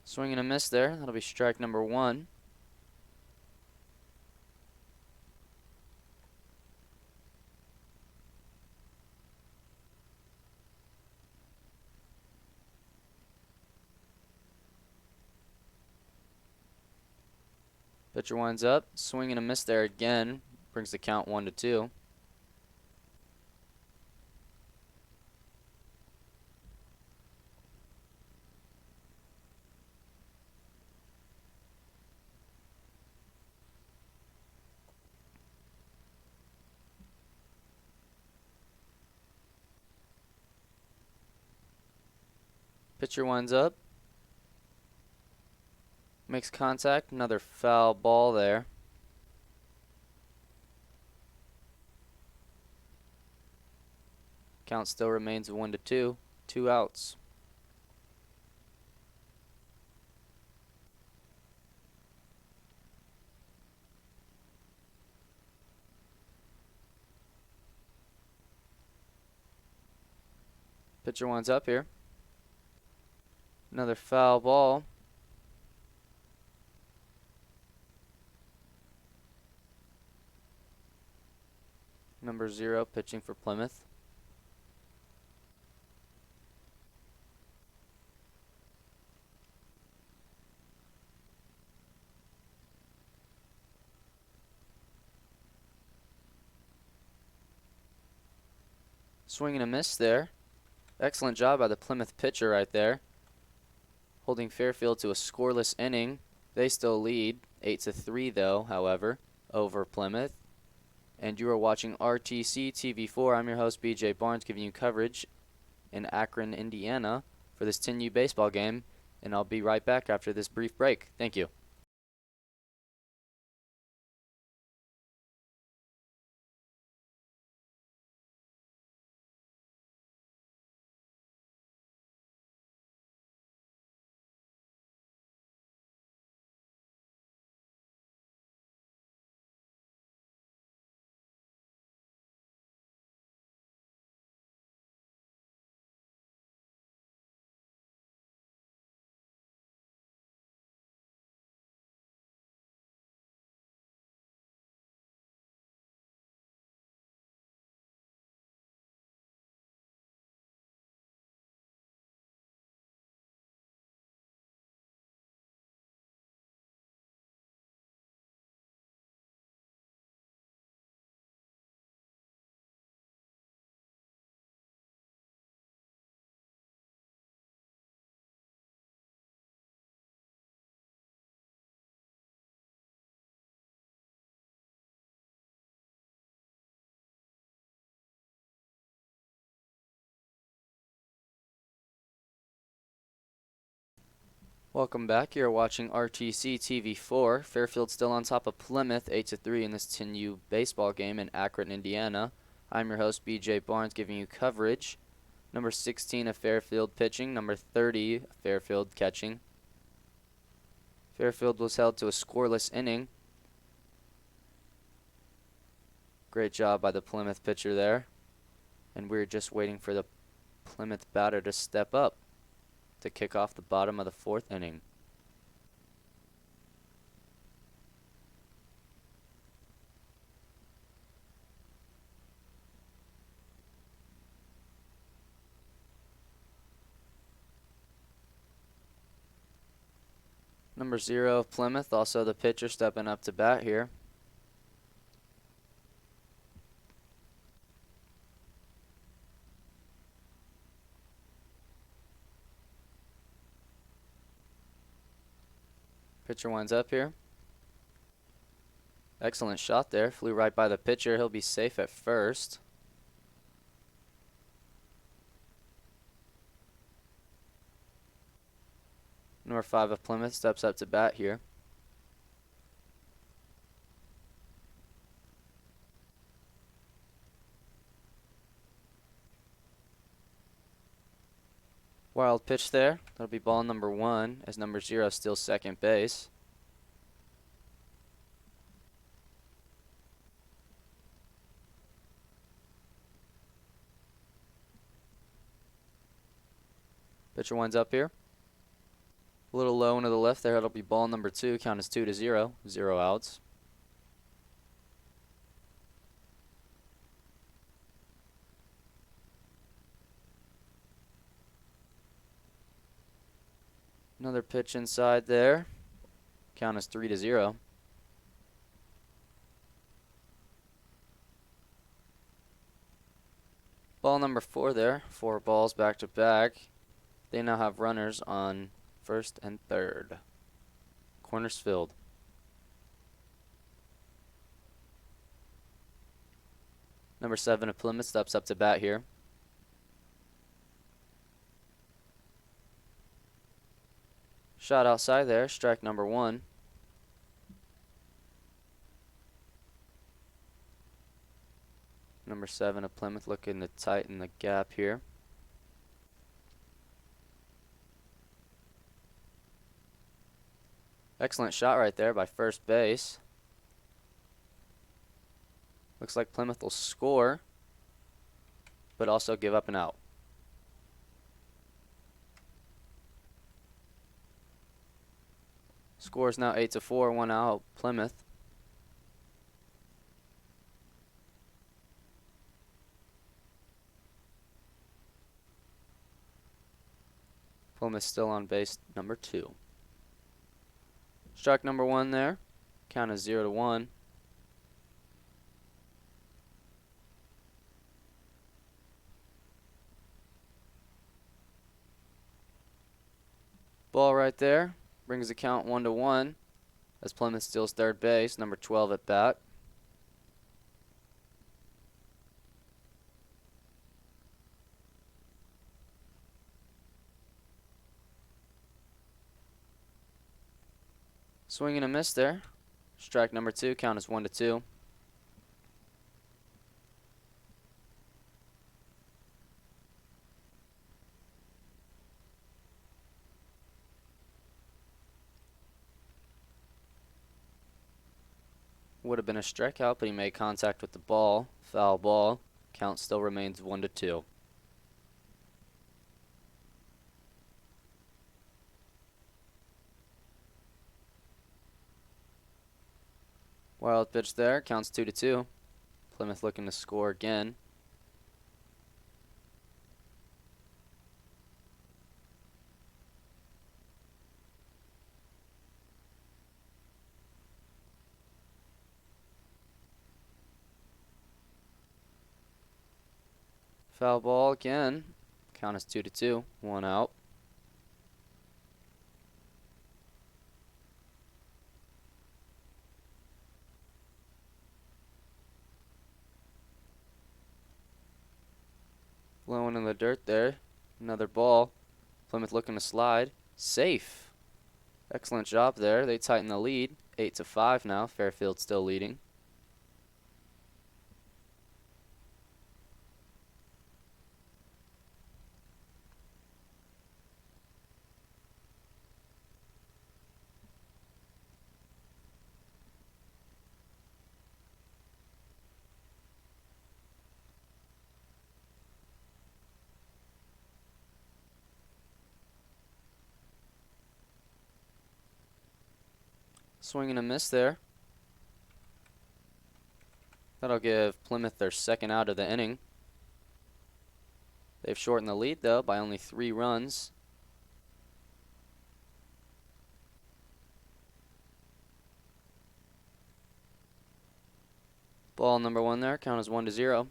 Swing and a miss there. That'll be strike number one. Pitcher winds up. Swing and a miss there again. Brings the count 1-2. Pitcher winds up. Makes contact. Another foul ball there. Count still remains 1-2. 2 outs. Pitcher winds up here. Another foul ball. Number 0 pitching for Plymouth. Swing and a miss there. Excellent job by the Plymouth pitcher right there. holding Fairfield to a scoreless inning. They still lead 8-3 though, however, over Plymouth. And you are watching RTC TV4. I'm your host, BJ Barnes, giving you coverage in Akron, Indiana for this 10U baseball game. And I'll be right back after this brief break. Thank you. Welcome back. You're watching RTC TV4. Fairfield still on top of Plymouth 8-3 in this 10U baseball game in Akron, Indiana. I'm your host, BJ Barnes, giving you coverage. Number 16 of Fairfield pitching, number 30 of Fairfield catching. Fairfield was held to a scoreless inning. Great job by the Plymouth pitcher there. And we're just waiting for the Plymouth batter to step up to kick off the bottom of the 4th inning. Number 0 of Plymouth, also the pitcher stepping up to bat here. Pitcher winds up here. Excellent shot there. Flew right by the pitcher. He'll be safe at first. Number 5 of Plymouth steps up to bat here. Wild pitch there. That'll be ball number 1 as number 0 steals second base. Pitcher winds up here. A little low into the left there. It'll be ball number 2. Count is 2-0. 0 outs. Another pitch inside there. Count is 3-0. Ball number 4 there. 4 balls back to back. They now have runners on first and third. Corners filled. Number 7 of Plymouth steps up to bat here. Shot outside there, strike number 1. Number 7 of Plymouth looking to tighten the gap here. Excellent shot right there by first base. Looks like Plymouth will score, but also give up an out. Score is now 8-4, 1 out, Plymouth. Plymouth still on base number 2. Strike number 1 there. Count is 0-1. Ball right there brings the count 1-1 as Plymouth steals third base, number 12 at bat. Swing and a miss there. Strike number 2, count is 1-2. Would have been a strikeout, but he made contact with the ball. Foul ball. Count still remains 1-2. Wild pitch there. Counts 2-2. Plymouth looking to score again. Foul ball again. Count is 2-2. 1 out. Blowing in the dirt there. Another ball. Plymouth looking to slide. Safe. Excellent job there. They tighten the lead. 8-5 now. Fairfield still leading. Swing and a miss there. That'll give Plymouth their second out of the inning. They've shortened the lead, though, by only 3 runs. Ball number 1 there. Count is 1-0.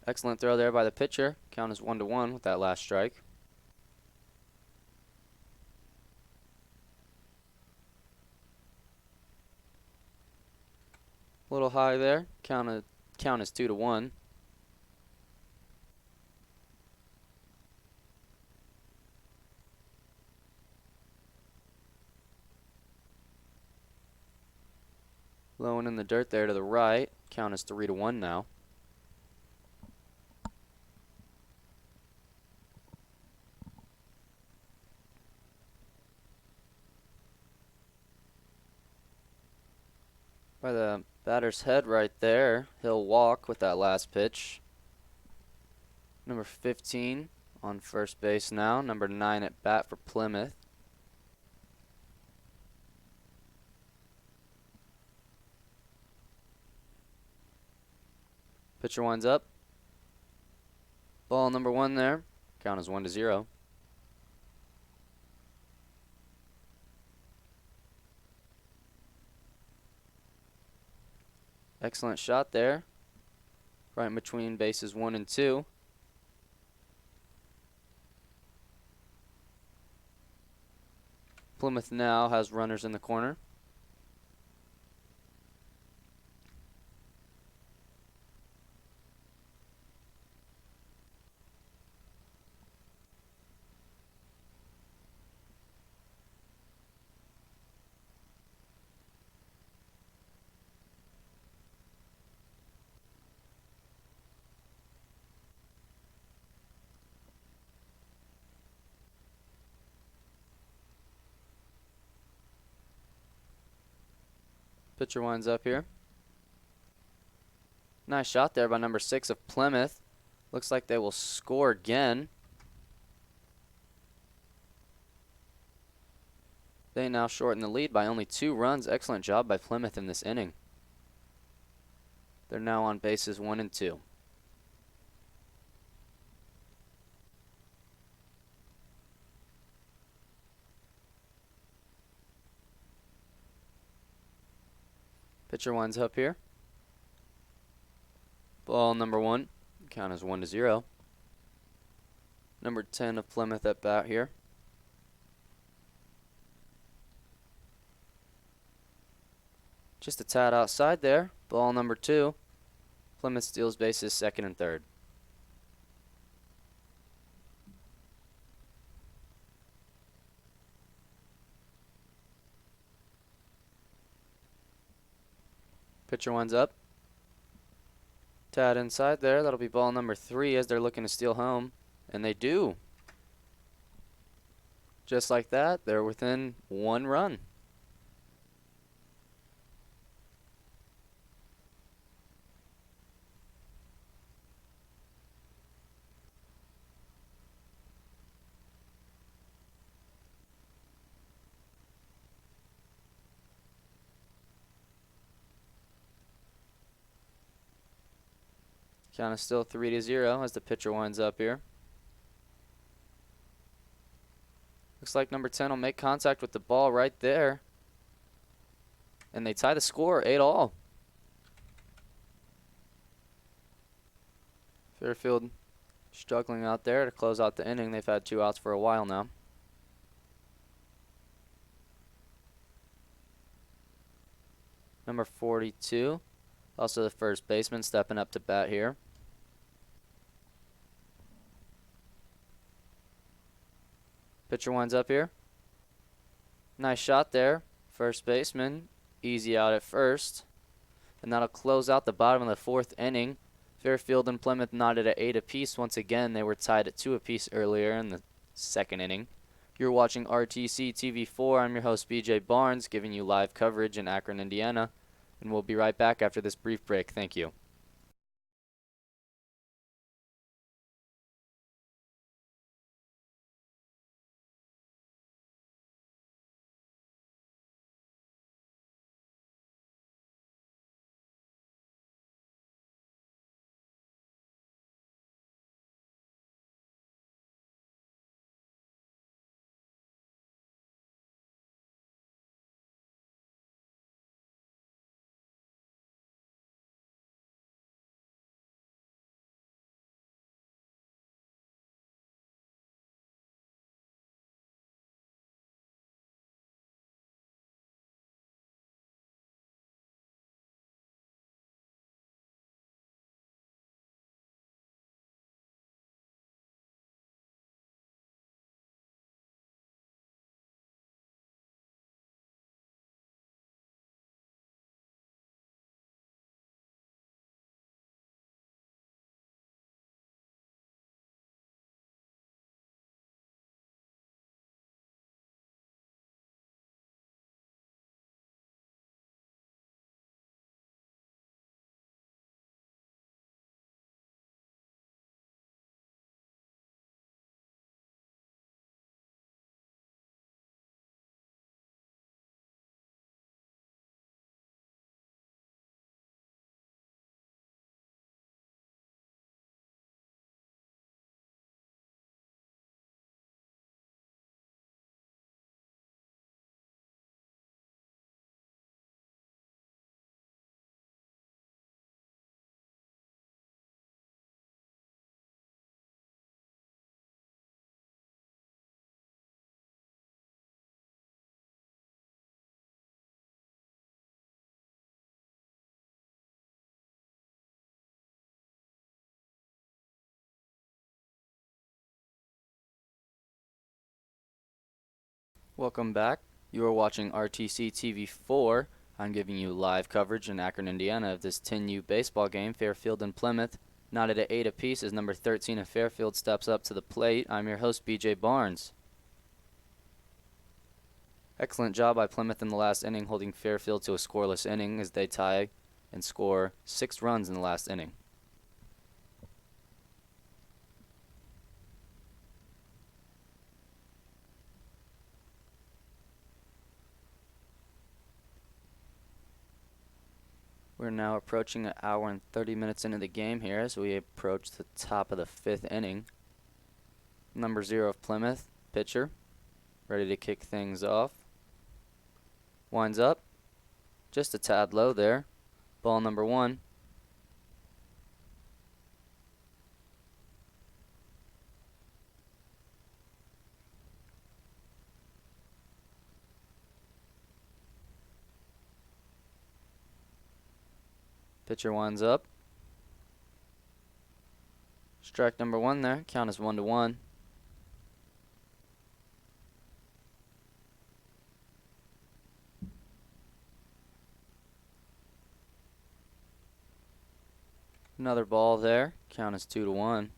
Excellent throw there by the pitcher. Count is 1-1 with that last strike. A little high there. Count is 2-1. Blowing in the dirt there to the right. Count is 3-1 now. By the batter's head right there. He'll walk with that last pitch. Number 15 on first base now. Number 9 at bat for Plymouth. Pitcher winds up. Ball number 1 there. Count is 1-0. Excellent shot there. Right in between bases 1 and 2. Plymouth now has runners in the corner. Pitcher winds up here. Nice shot there by number 6 of Plymouth. Looks like they will score again. They now shorten the lead by only 2 runs. Excellent job by Plymouth in this inning. They're now on bases 1 and 2. Pitcher winds up here. Ball number 1. Count is 1-0. Number 10 of Plymouth at bat here. Just a tad outside there. Ball number 2. Plymouth steals bases second and third. Pitcher winds up. Tad inside there. That'll be ball number 3 as they're looking to steal home. And they do. Just like that, they're within 1 run. Count is still 3-0 as the pitcher winds up here. Looks like number 10 will make contact with the ball right there. And they tie the score 8-all. Fairfield struggling out there to close out the inning. They've had 2 outs for a while now. Number 42, also the first baseman, stepping up to bat here. Pitcher winds up here. Nice shot there. First baseman, easy out at first. And that'll close out the bottom of the 4th inning. Fairfield and Plymouth knotted at 8 apiece. Once again, they were tied at 2 apiece earlier in the 2nd inning. You're watching RTC TV4. I'm your host, BJ Barnes, giving you live coverage in Akron, Indiana. And we'll be right back after this brief break. Thank you. Welcome back. You are watching RTC TV4. I'm giving you live coverage in Akron, Indiana of this 10U baseball game, Fairfield and Plymouth. Knotted at 8 apiece as number 13 of Fairfield steps up to the plate. I'm your host, BJ Barnes. Excellent job by Plymouth in the last inning, holding Fairfield to a scoreless inning as they tie and score 6 runs in the last inning. We're now approaching an hour and 30 minutes into the game here as we approach the top of the 5th inning. Number 0 of Plymouth, pitcher, ready to kick things off. Winds up. Just a tad low there. Ball number 1. Pitcher winds up. Strike number 1 there. Count is 1-1. Another ball there. Count is 2-1.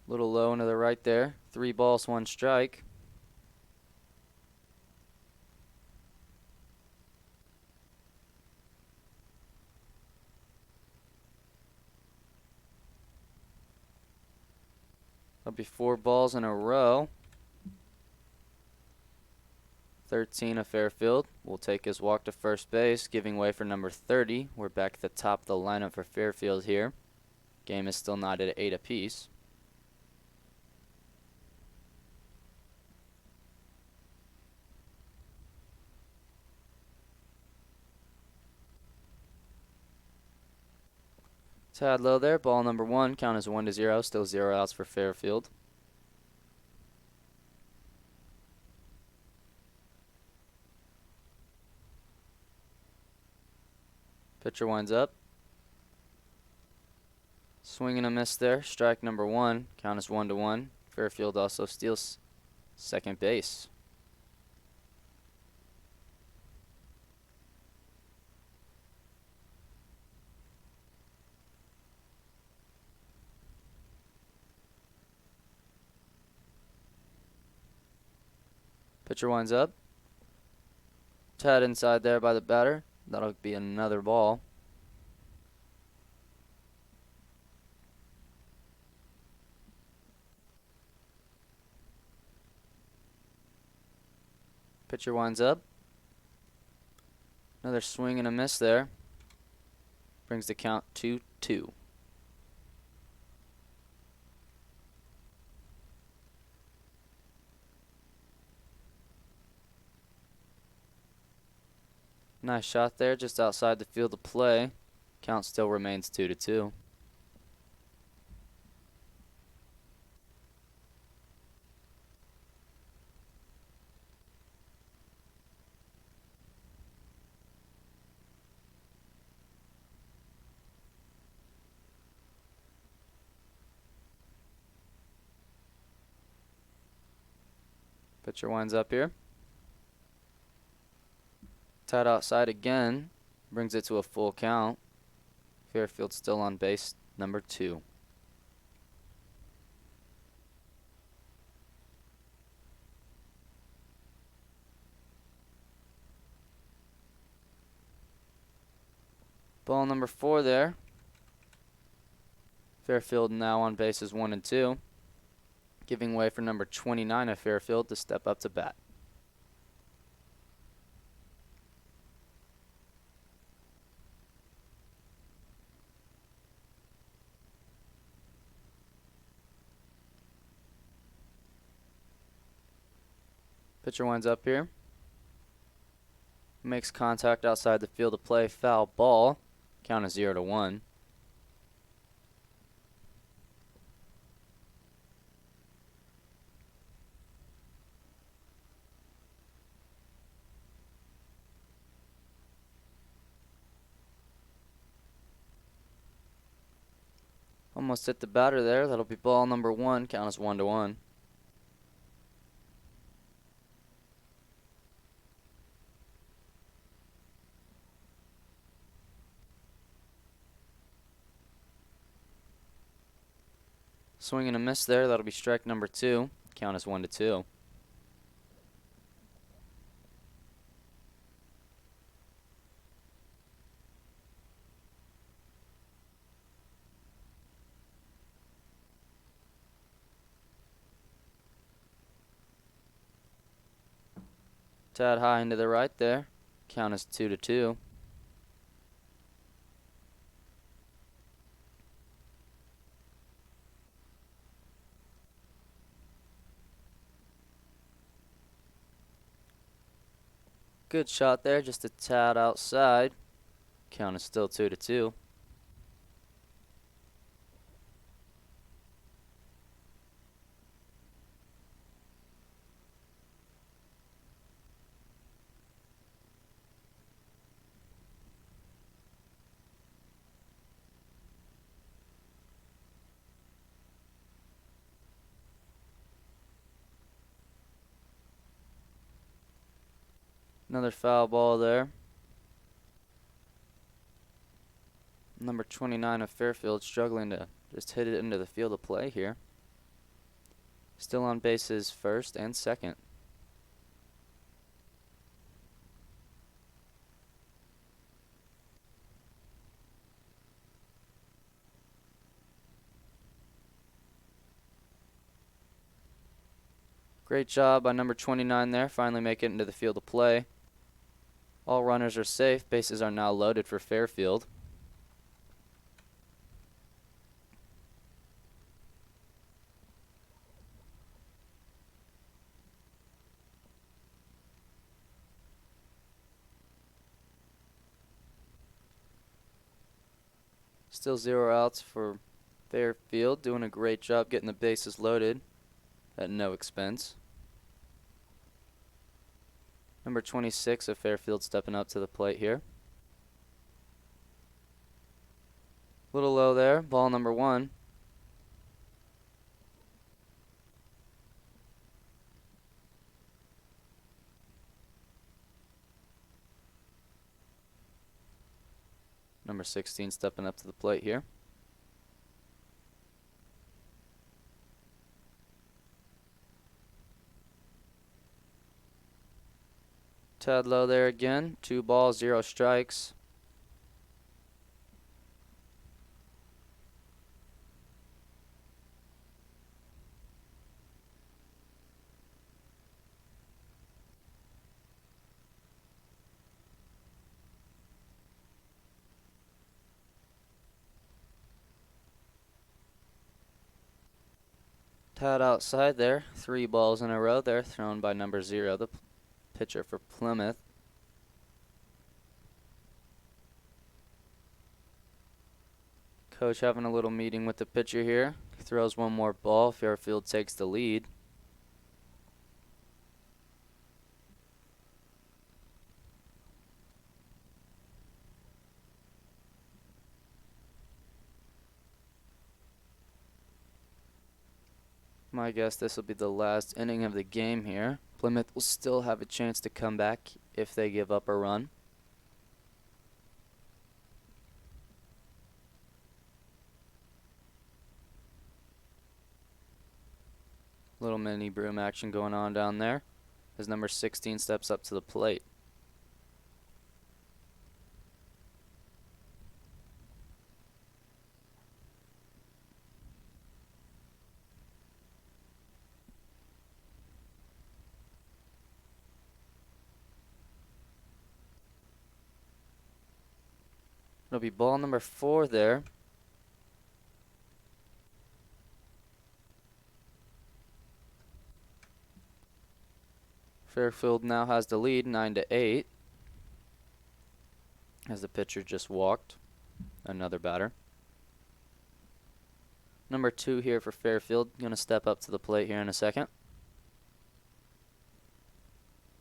Little low into the right there. 3 balls, 1 strike. That'll be 4 balls in a row. 13 of Fairfield will take his walk to first base, giving way for number 30. We're back at the top of the lineup for Fairfield here. Game is still not at 8 apiece. Tad low there. Ball number 1. Count is 1-0. Still 0 outs for Fairfield. Pitcher winds up. Swing and a miss there. Strike number 1. Count is 1-1. Fairfield also steals second base. Pitcher winds up. Tad inside there by the batter. That'll be another ball. Pitcher winds up. Another swing and a miss there. Brings the count 2-2. Nice shot there, just outside the field of play. Count still remains 2-2. Pitcher winds up here. Tied outside again. Brings it to a full count. Fairfield still on base, number 2. Ball number 4 there. Fairfield now on bases 1 and 2. Giving way for number 29 of Fairfield to step up to bat. Pitcher winds up here. Makes contact outside the field of play. Foul ball. Count is 0-1. Almost hit the batter there. That'll be ball number 1. Count is 1-1. Swing and a miss there. That'll be strike number 2. Count is 1-2. Tad high into the right there. Count is 2-2. Good shot there, just a tad outside. Count is still 2-2. Another foul ball there. Number 29 of Fairfield struggling to just hit it into the field of play here. Still on bases first and second. Great job by number 29 there, finally make it into the field of play. All runners are safe, bases are now loaded for Fairfield. Still 0 outs for Fairfield, doing a great job getting the bases loaded at no expense. Number 26 of Fairfield stepping up to the plate here. Little low there, ball number 1. Number 16 stepping up to the plate here. Tad low there again. 2 balls, 0 strikes. Tad outside there. 3 balls in a row there, thrown by number 0, the pitcher for Plymouth. Coach having a little meeting with the pitcher here. He throws one more ball. Fairfield takes the lead. My guess this will be the last inning of the game here. Plymouth will still have a chance to come back if they give up a run. Little mini broom action going on down there as number 16 steps up to the plate. It'll be ball number 4 there. Fairfield now has the lead, 9-8. As the pitcher just walked. Another batter. Number 2 here for Fairfield, going to step up to the plate here in a second.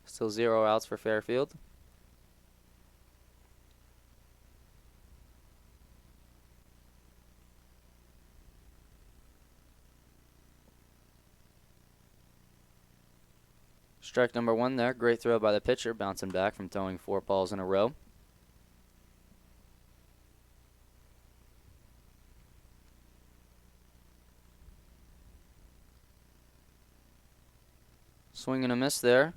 Still 0 outs for Fairfield. Strike number 1 there. Great throw by the pitcher, bouncing back from throwing 4 balls in a row. Swing and a miss there.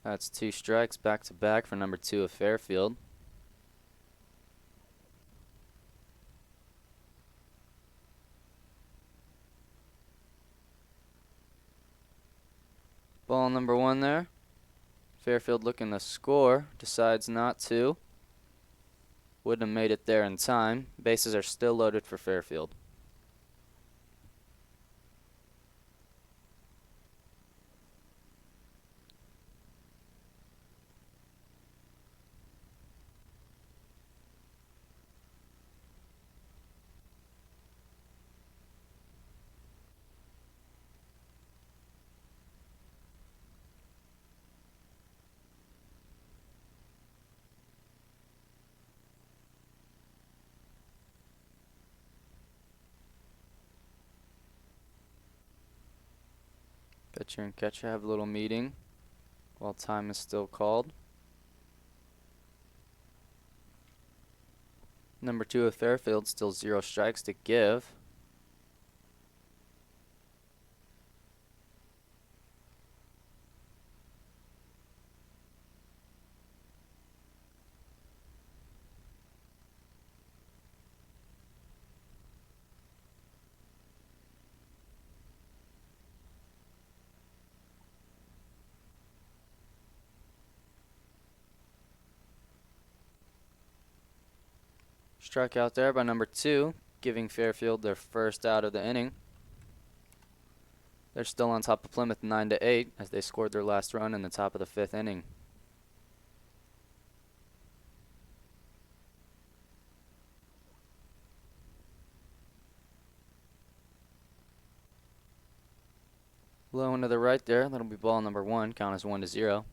That's 2 strikes back to back for number 2 of Fairfield. Ball number 1 there. Fairfield looking to score, decides not to. Wouldn't have made it there in time. Bases are still loaded for Fairfield. Pitcher and catcher have a little meeting while time is still called. Number 2 of Fairfield, still 0 strikes to give. Strikeout there by number 2, giving Fairfield their first out of the inning. They're still on top of Plymouth 9-8 as they scored their last run in the top of the 5th inning. Low into the right there. That'll be ball number 1. Count is 1-0.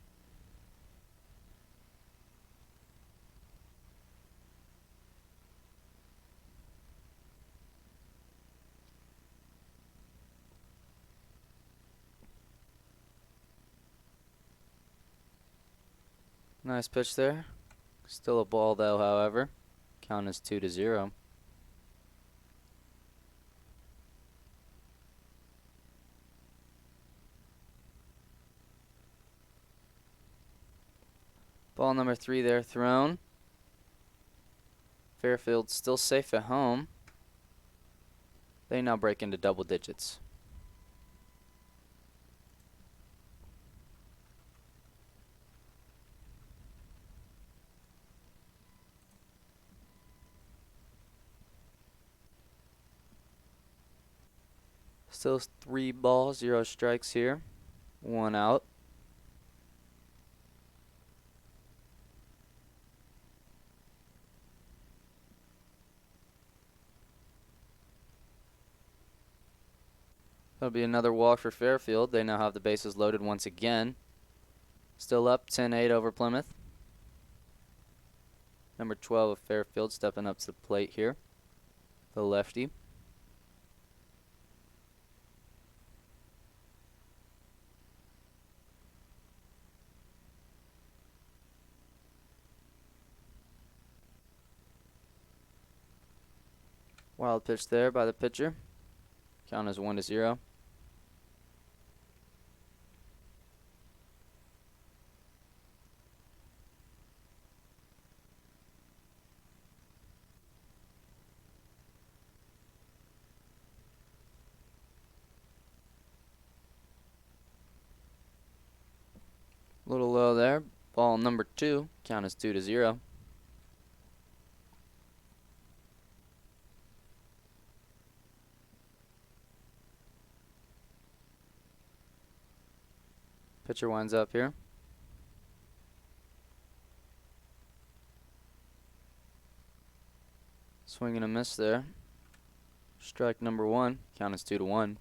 Nice pitch there. Still a ball though, however. Count is 2-0. Ball number 3 there thrown. Fairfield still safe at home. They now break into double digits. Still 3 balls, 0 strikes here. 1 out. That'll be another walk for Fairfield. They now have the bases loaded once again. Still up 10-8 over Plymouth. Number 12 of Fairfield stepping up to the plate here. The lefty. Wild pitch there by the pitcher. Count is 1-0. A little low there. Ball number 2. Count is 2-0. Pitcher winds up here. Swing and a miss there. Strike number 1. Count is 2-1.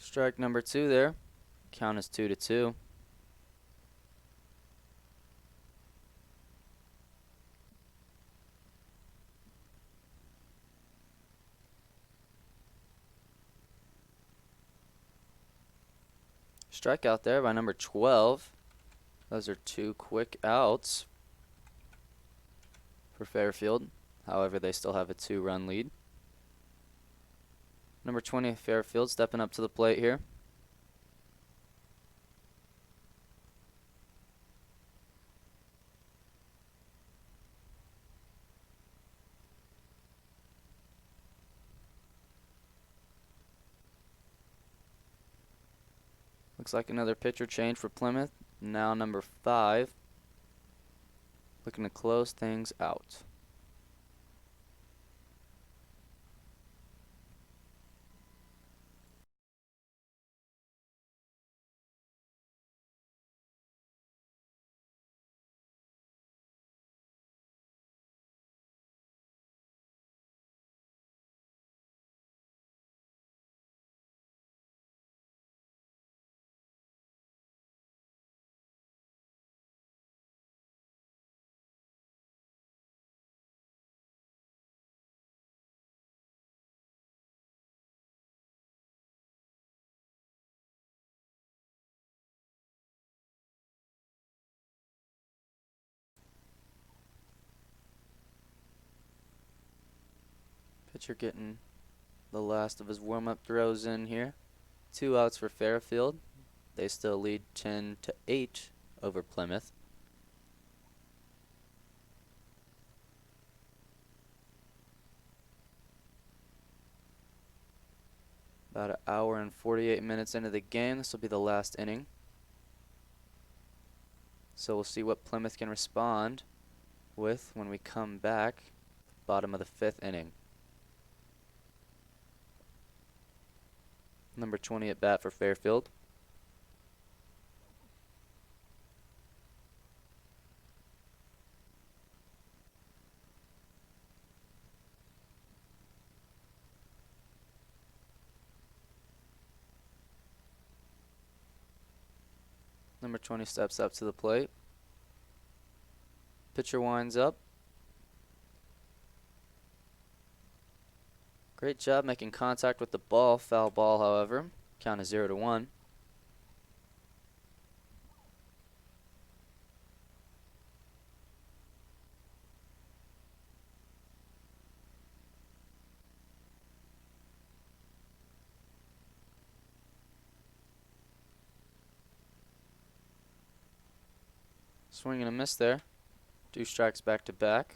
Strike number 2 there. Count is 2-2. Strikeout there by number 12. Those are 2 quick outs for Fairfield. However, they still have a 2-run lead. Number 20, Fairfield, stepping up to the plate here. Looks like another pitcher change for Plymouth. Now number 5, looking to close things out. Pitcher getting the last of his warm-up throws in here. 2 outs for Fairfield. They still lead 10-8 over Plymouth. About an hour and 48 minutes into the game. This will be the last inning. So we'll see what Plymouth can respond with when we come back. Bottom of the 5th inning. Number 20 at bat for Fairfield. Number 20 steps up to the plate. Pitcher winds up. Great job making contact with the ball. Foul ball, however. Count is 0-1. Swing and a miss there. 2 strikes back to back.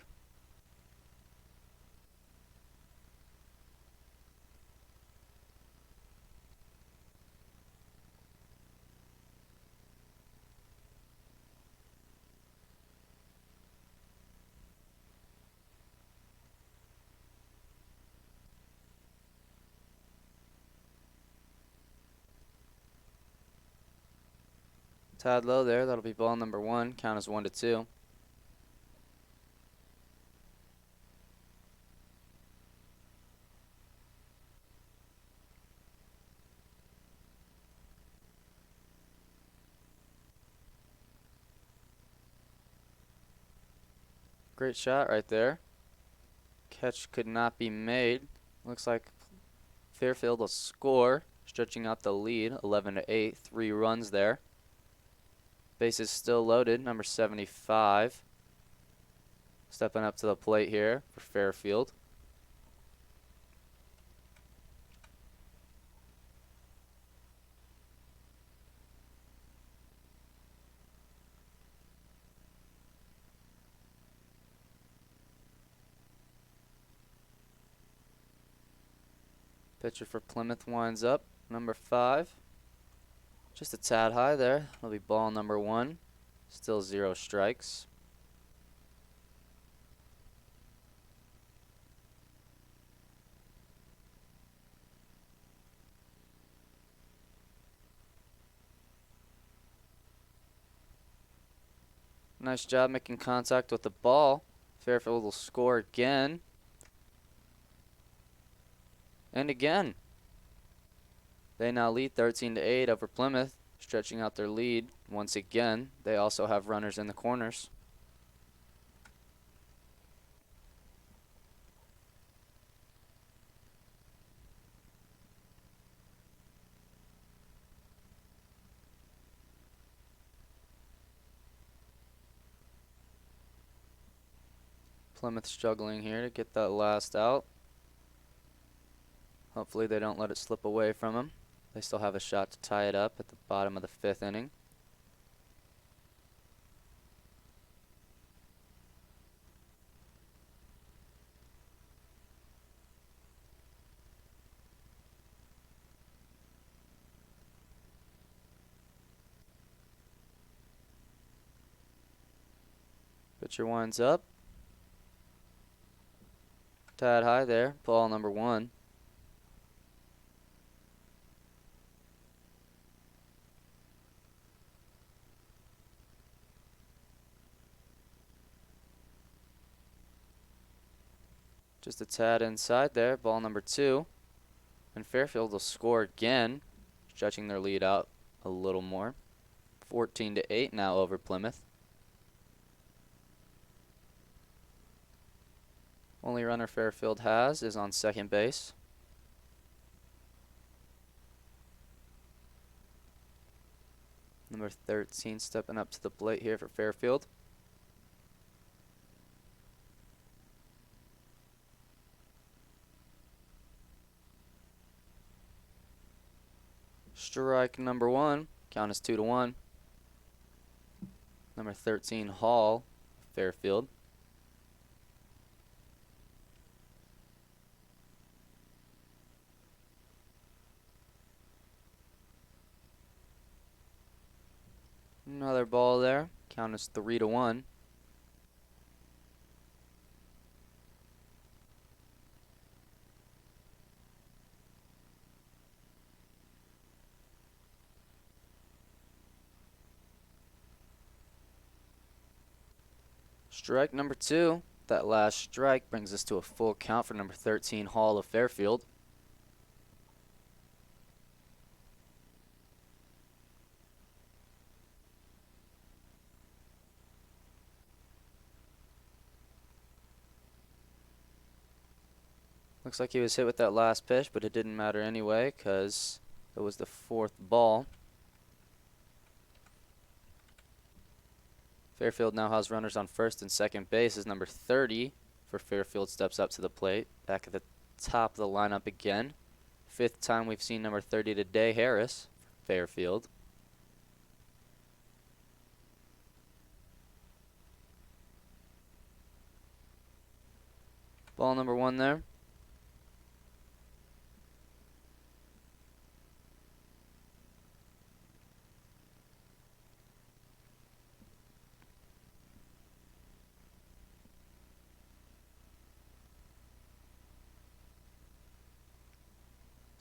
Tad low there. That'll be ball number 1. Count is 1-2. Great shot right there. Catch could not be made. Looks like Fairfield will score, stretching out the lead, 11-8. 3 runs there. Bases still loaded. Number 75 stepping up to the plate here for Fairfield. Pitcher for Plymouth winds up. Number 5. Just a tad high there. That'll be ball number 1. Still 0 strikes. Nice job making contact with the ball. Fairfield will score again. And again. They now lead 13-8 over Plymouth, stretching out their lead once again. They also have runners in the corners. Plymouth struggling here to get that last out. Hopefully they don't let it slip away from them. They still have a shot to tie it up at the bottom of the 5th inning. Pitcher winds up. Tad high there. Ball number 1. Just a tad inside there. Ball number 2. And Fairfield will score again, stretching their lead out a little more. 14-8 now over Plymouth. Only runner Fairfield has is on second base. Number 13 stepping up to the plate here for Fairfield. Strike number 1. Count is 2-1. Number 13, Hall, Fairfield. Another ball there. Count is 3-1. Strike number 2. That last strike brings us to a full count for number 13, Hall of Fairfield. Looks like he was hit with that last pitch, but it didn't matter anyway because it was the 4th ball. Fairfield now has runners on first and second base as number 30 for Fairfield steps up to the plate. Back at the top of the lineup again. 5th time we've seen number 30 today, Harris, Fairfield. Ball number 1 there.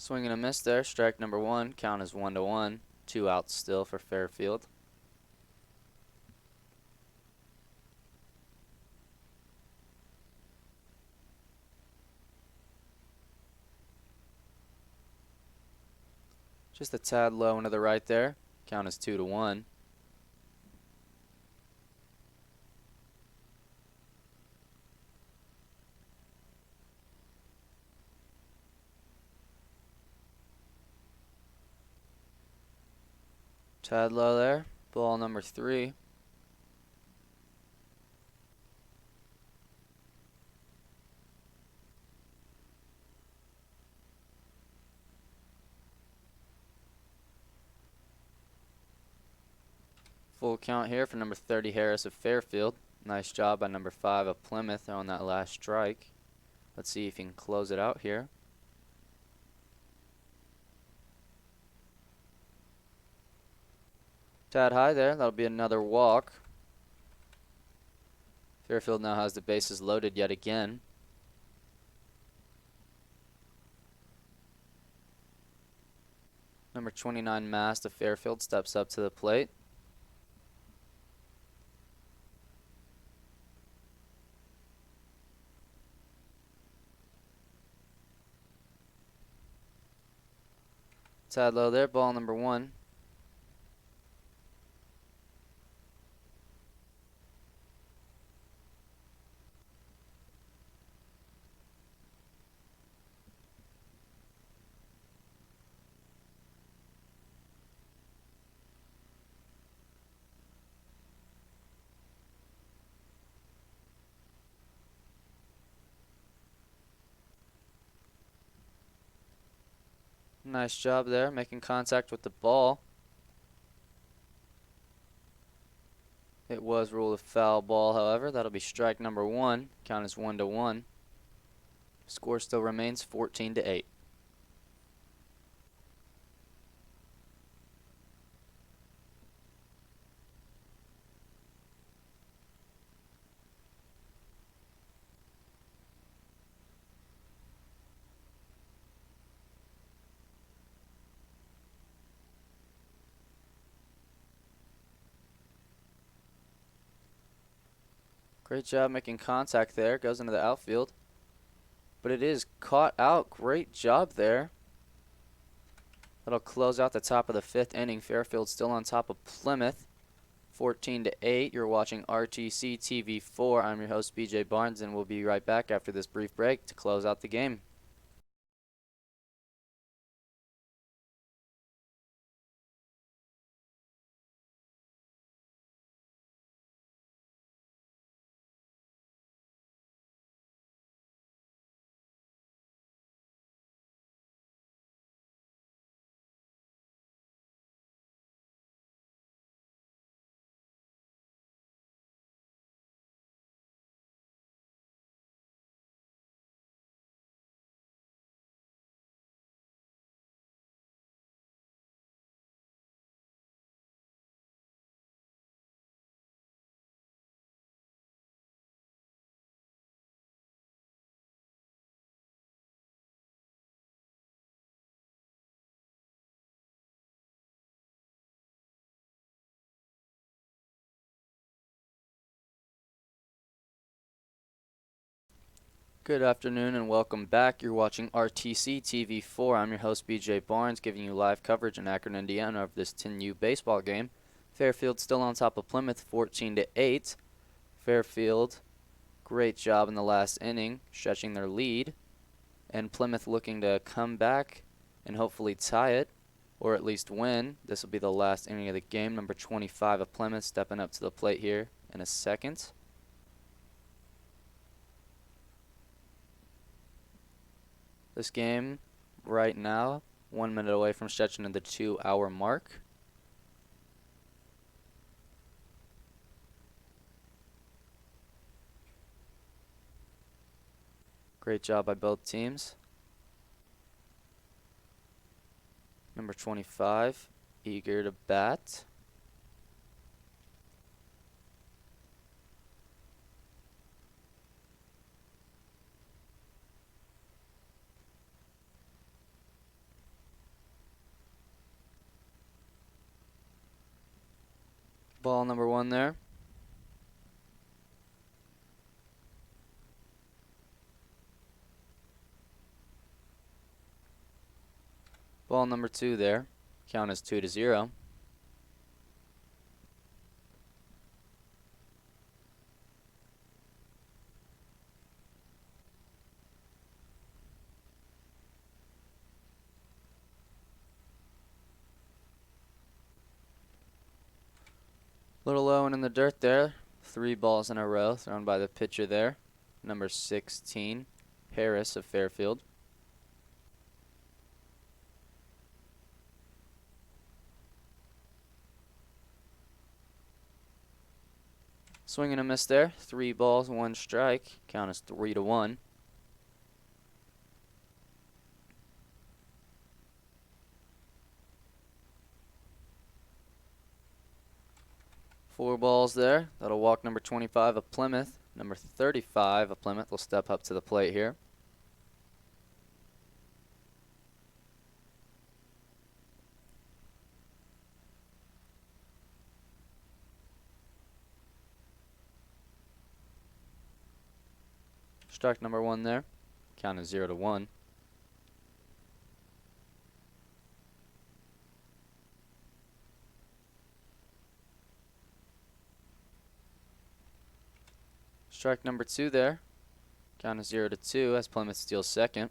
Swing and a miss there. Strike number 1. Count is 1-1. 2 outs still for Fairfield. Just a tad low into the right there. Count is 2-1. Tad low there. Ball number 3. Full count here for number 30, Harris of Fairfield. Nice job by number 5 of Plymouth on that last strike. Let's see if he can close it out here. Tad high there. That'll be another walk. Fairfield now has the bases loaded yet again. Number 29, Mast of Fairfield steps up to the plate. Tad low there. Ball number 1. Nice job there, making contact with the ball. It was ruled a foul ball, however. That'll be strike number 1. Count is 1-1. Score still remains 14-8. Great job making contact there. Goes into the outfield. But it is caught out. Great job there. That'll close out the top of the 5th inning. Fairfield still on top of Plymouth. 14-8. You're watching RTC TV 4. I'm your host, BJ Barnes, and we'll be right back after this brief break to close out the game. Good afternoon and welcome back. You're watching RTC TV4. I'm your host BJ Barnes, giving you live coverage in Akron, Indiana of this 10U baseball game. Fairfield still on top of Plymouth 14-8. Fairfield, great job in the last inning, stretching their lead. And Plymouth looking to come back and hopefully tie it, or at least win. This will be the last inning of the game. Number 25 of Plymouth stepping up to the plate here in a second. This game right now, 1 minute away from stretching to the 2-hour mark. Great job by both teams. Number 25, eager to bat. Ball number 1 there. Ball number 2 there. Count is 2-0. Little low and in the dirt there. 3 balls in a row thrown by the pitcher there. Number 16, Harris of Fairfield. Swing and a miss there. 3 balls, 1 strike. Count is 3-1. Four balls there. That'll walk number 25 of Plymouth. Number 35 of Plymouth will step up to the plate here. Strike number 1 there. Count is 0-1. Strike number 2 there. Count is 0-2 as Plymouth steals second.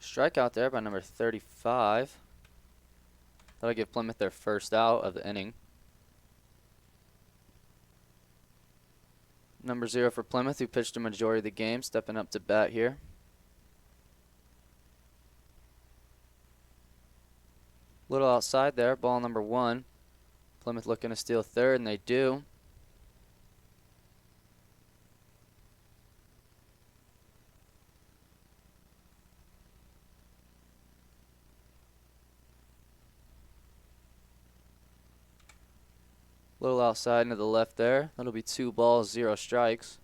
Strikeout there by number 35. That'll give Plymouth their first out of the inning. Number 0 for Plymouth, who pitched a majority of the game, stepping up to bat here. Little outside there, ball number 1. Plymouth looking to steal third, and they do. Little outside into the left there. That'll be 2 balls, 0 strikes.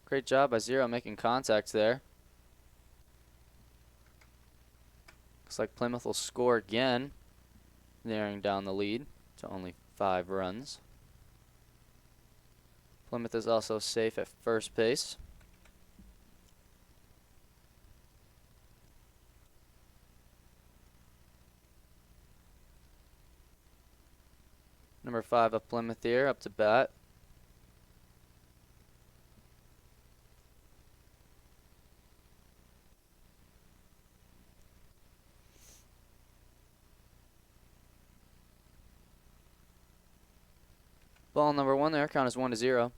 Great job by 0 making contact there. Looks like Plymouth will score again, narrowing down the lead to only 5 runs. Plymouth is also safe at first base. Number 5 of Plymouth here, up to bat. Ball number 1 there, count is 1-0.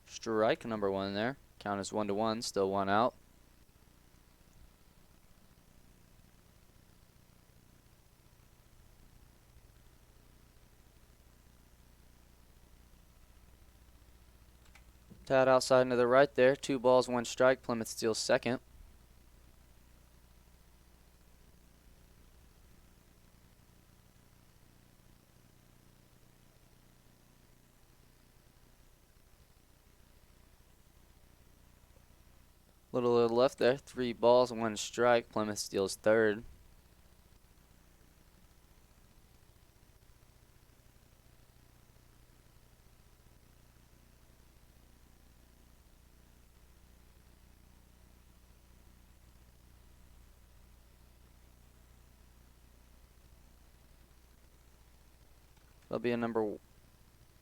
Strike number 1 there. Count is 1-1, still 1 out. Tad outside into the right there. 2 balls, 1 strike. Plymouth steals second. Little left there. 3 balls, 1 strike. Plymouth steals third.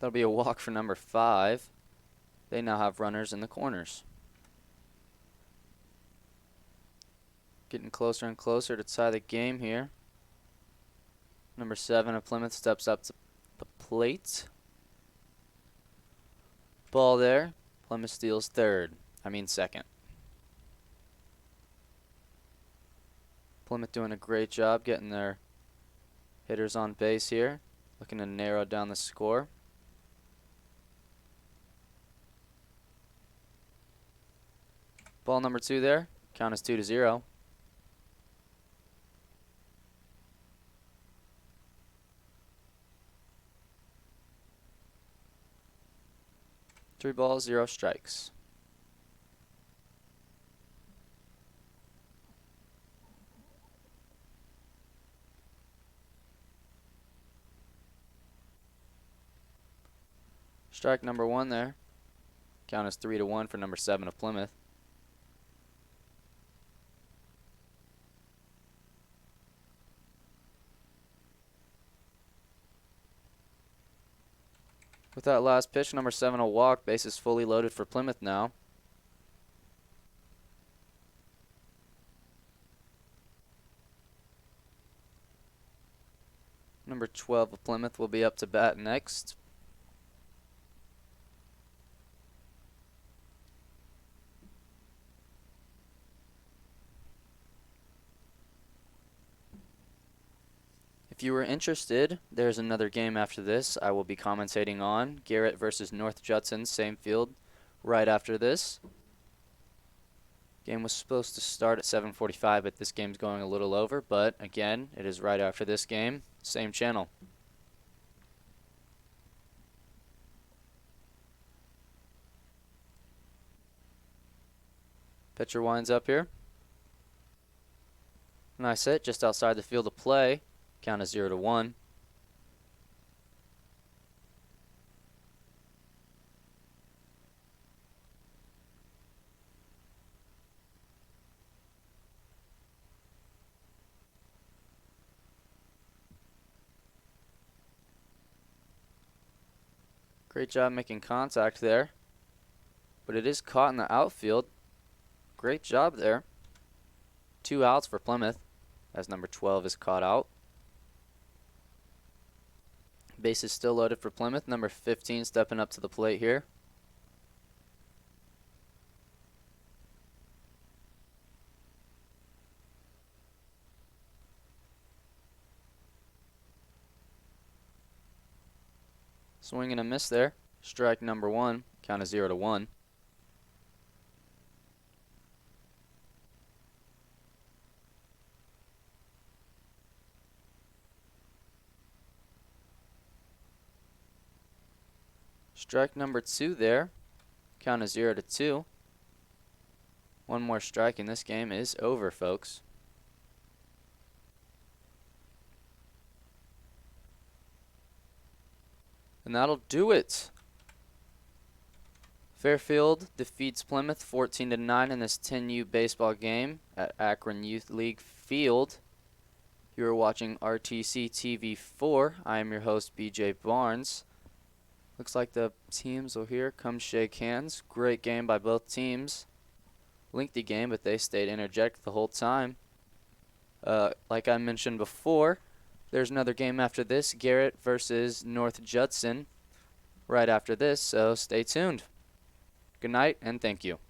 That'll be a walk for number 5. They now have runners in the corners. Getting closer and closer to tie the game here. Number 7 of Plymouth steps up to the plate. Ball there. Plymouth steals second. Plymouth doing a great job getting their hitters on base here. Looking to narrow down the score. Ball number 2 there. Count is 2-0. Three balls, 0 strikes. Strike number 1 there. Count is 3-1 for number 7 of Plymouth. With that last pitch, number 7 will walk. Bases fully loaded for Plymouth now. Number 12 of Plymouth will be up to bat next. If you were interested, there's another game after this I will be commentating on. Garrett versus North Judson, same field, right after this. Game was supposed to start at 7:45, but this game's going a little over. But again, it is right after this game, same channel. Pitcher winds up here. Nice hit just outside the field of play. Count is 0-1. Great job making contact there. But it is caught in the outfield. Great job there. 2 outs for Plymouth as number 12 is caught out. Base is still loaded for Plymouth. Number 15 stepping up to the plate here. Swing and a miss there. Strike number 1. Count is 0-1. Strike number 2 there. Count is 0-2. One more strike and this game is over, folks. And that'll do it. Fairfield defeats Plymouth 14-9 in this 10U baseball game at Akron Youth League Field. You are watching RTC TV 4. I am your host, BJ Barnes. Looks like the teams will here come shake hands. Great game by both teams. Lengthy game, but they stayed energetic the whole time. Like I mentioned before, there's another game after this, Garrett versus North Judson, right after this, so stay tuned. Good night, and thank you.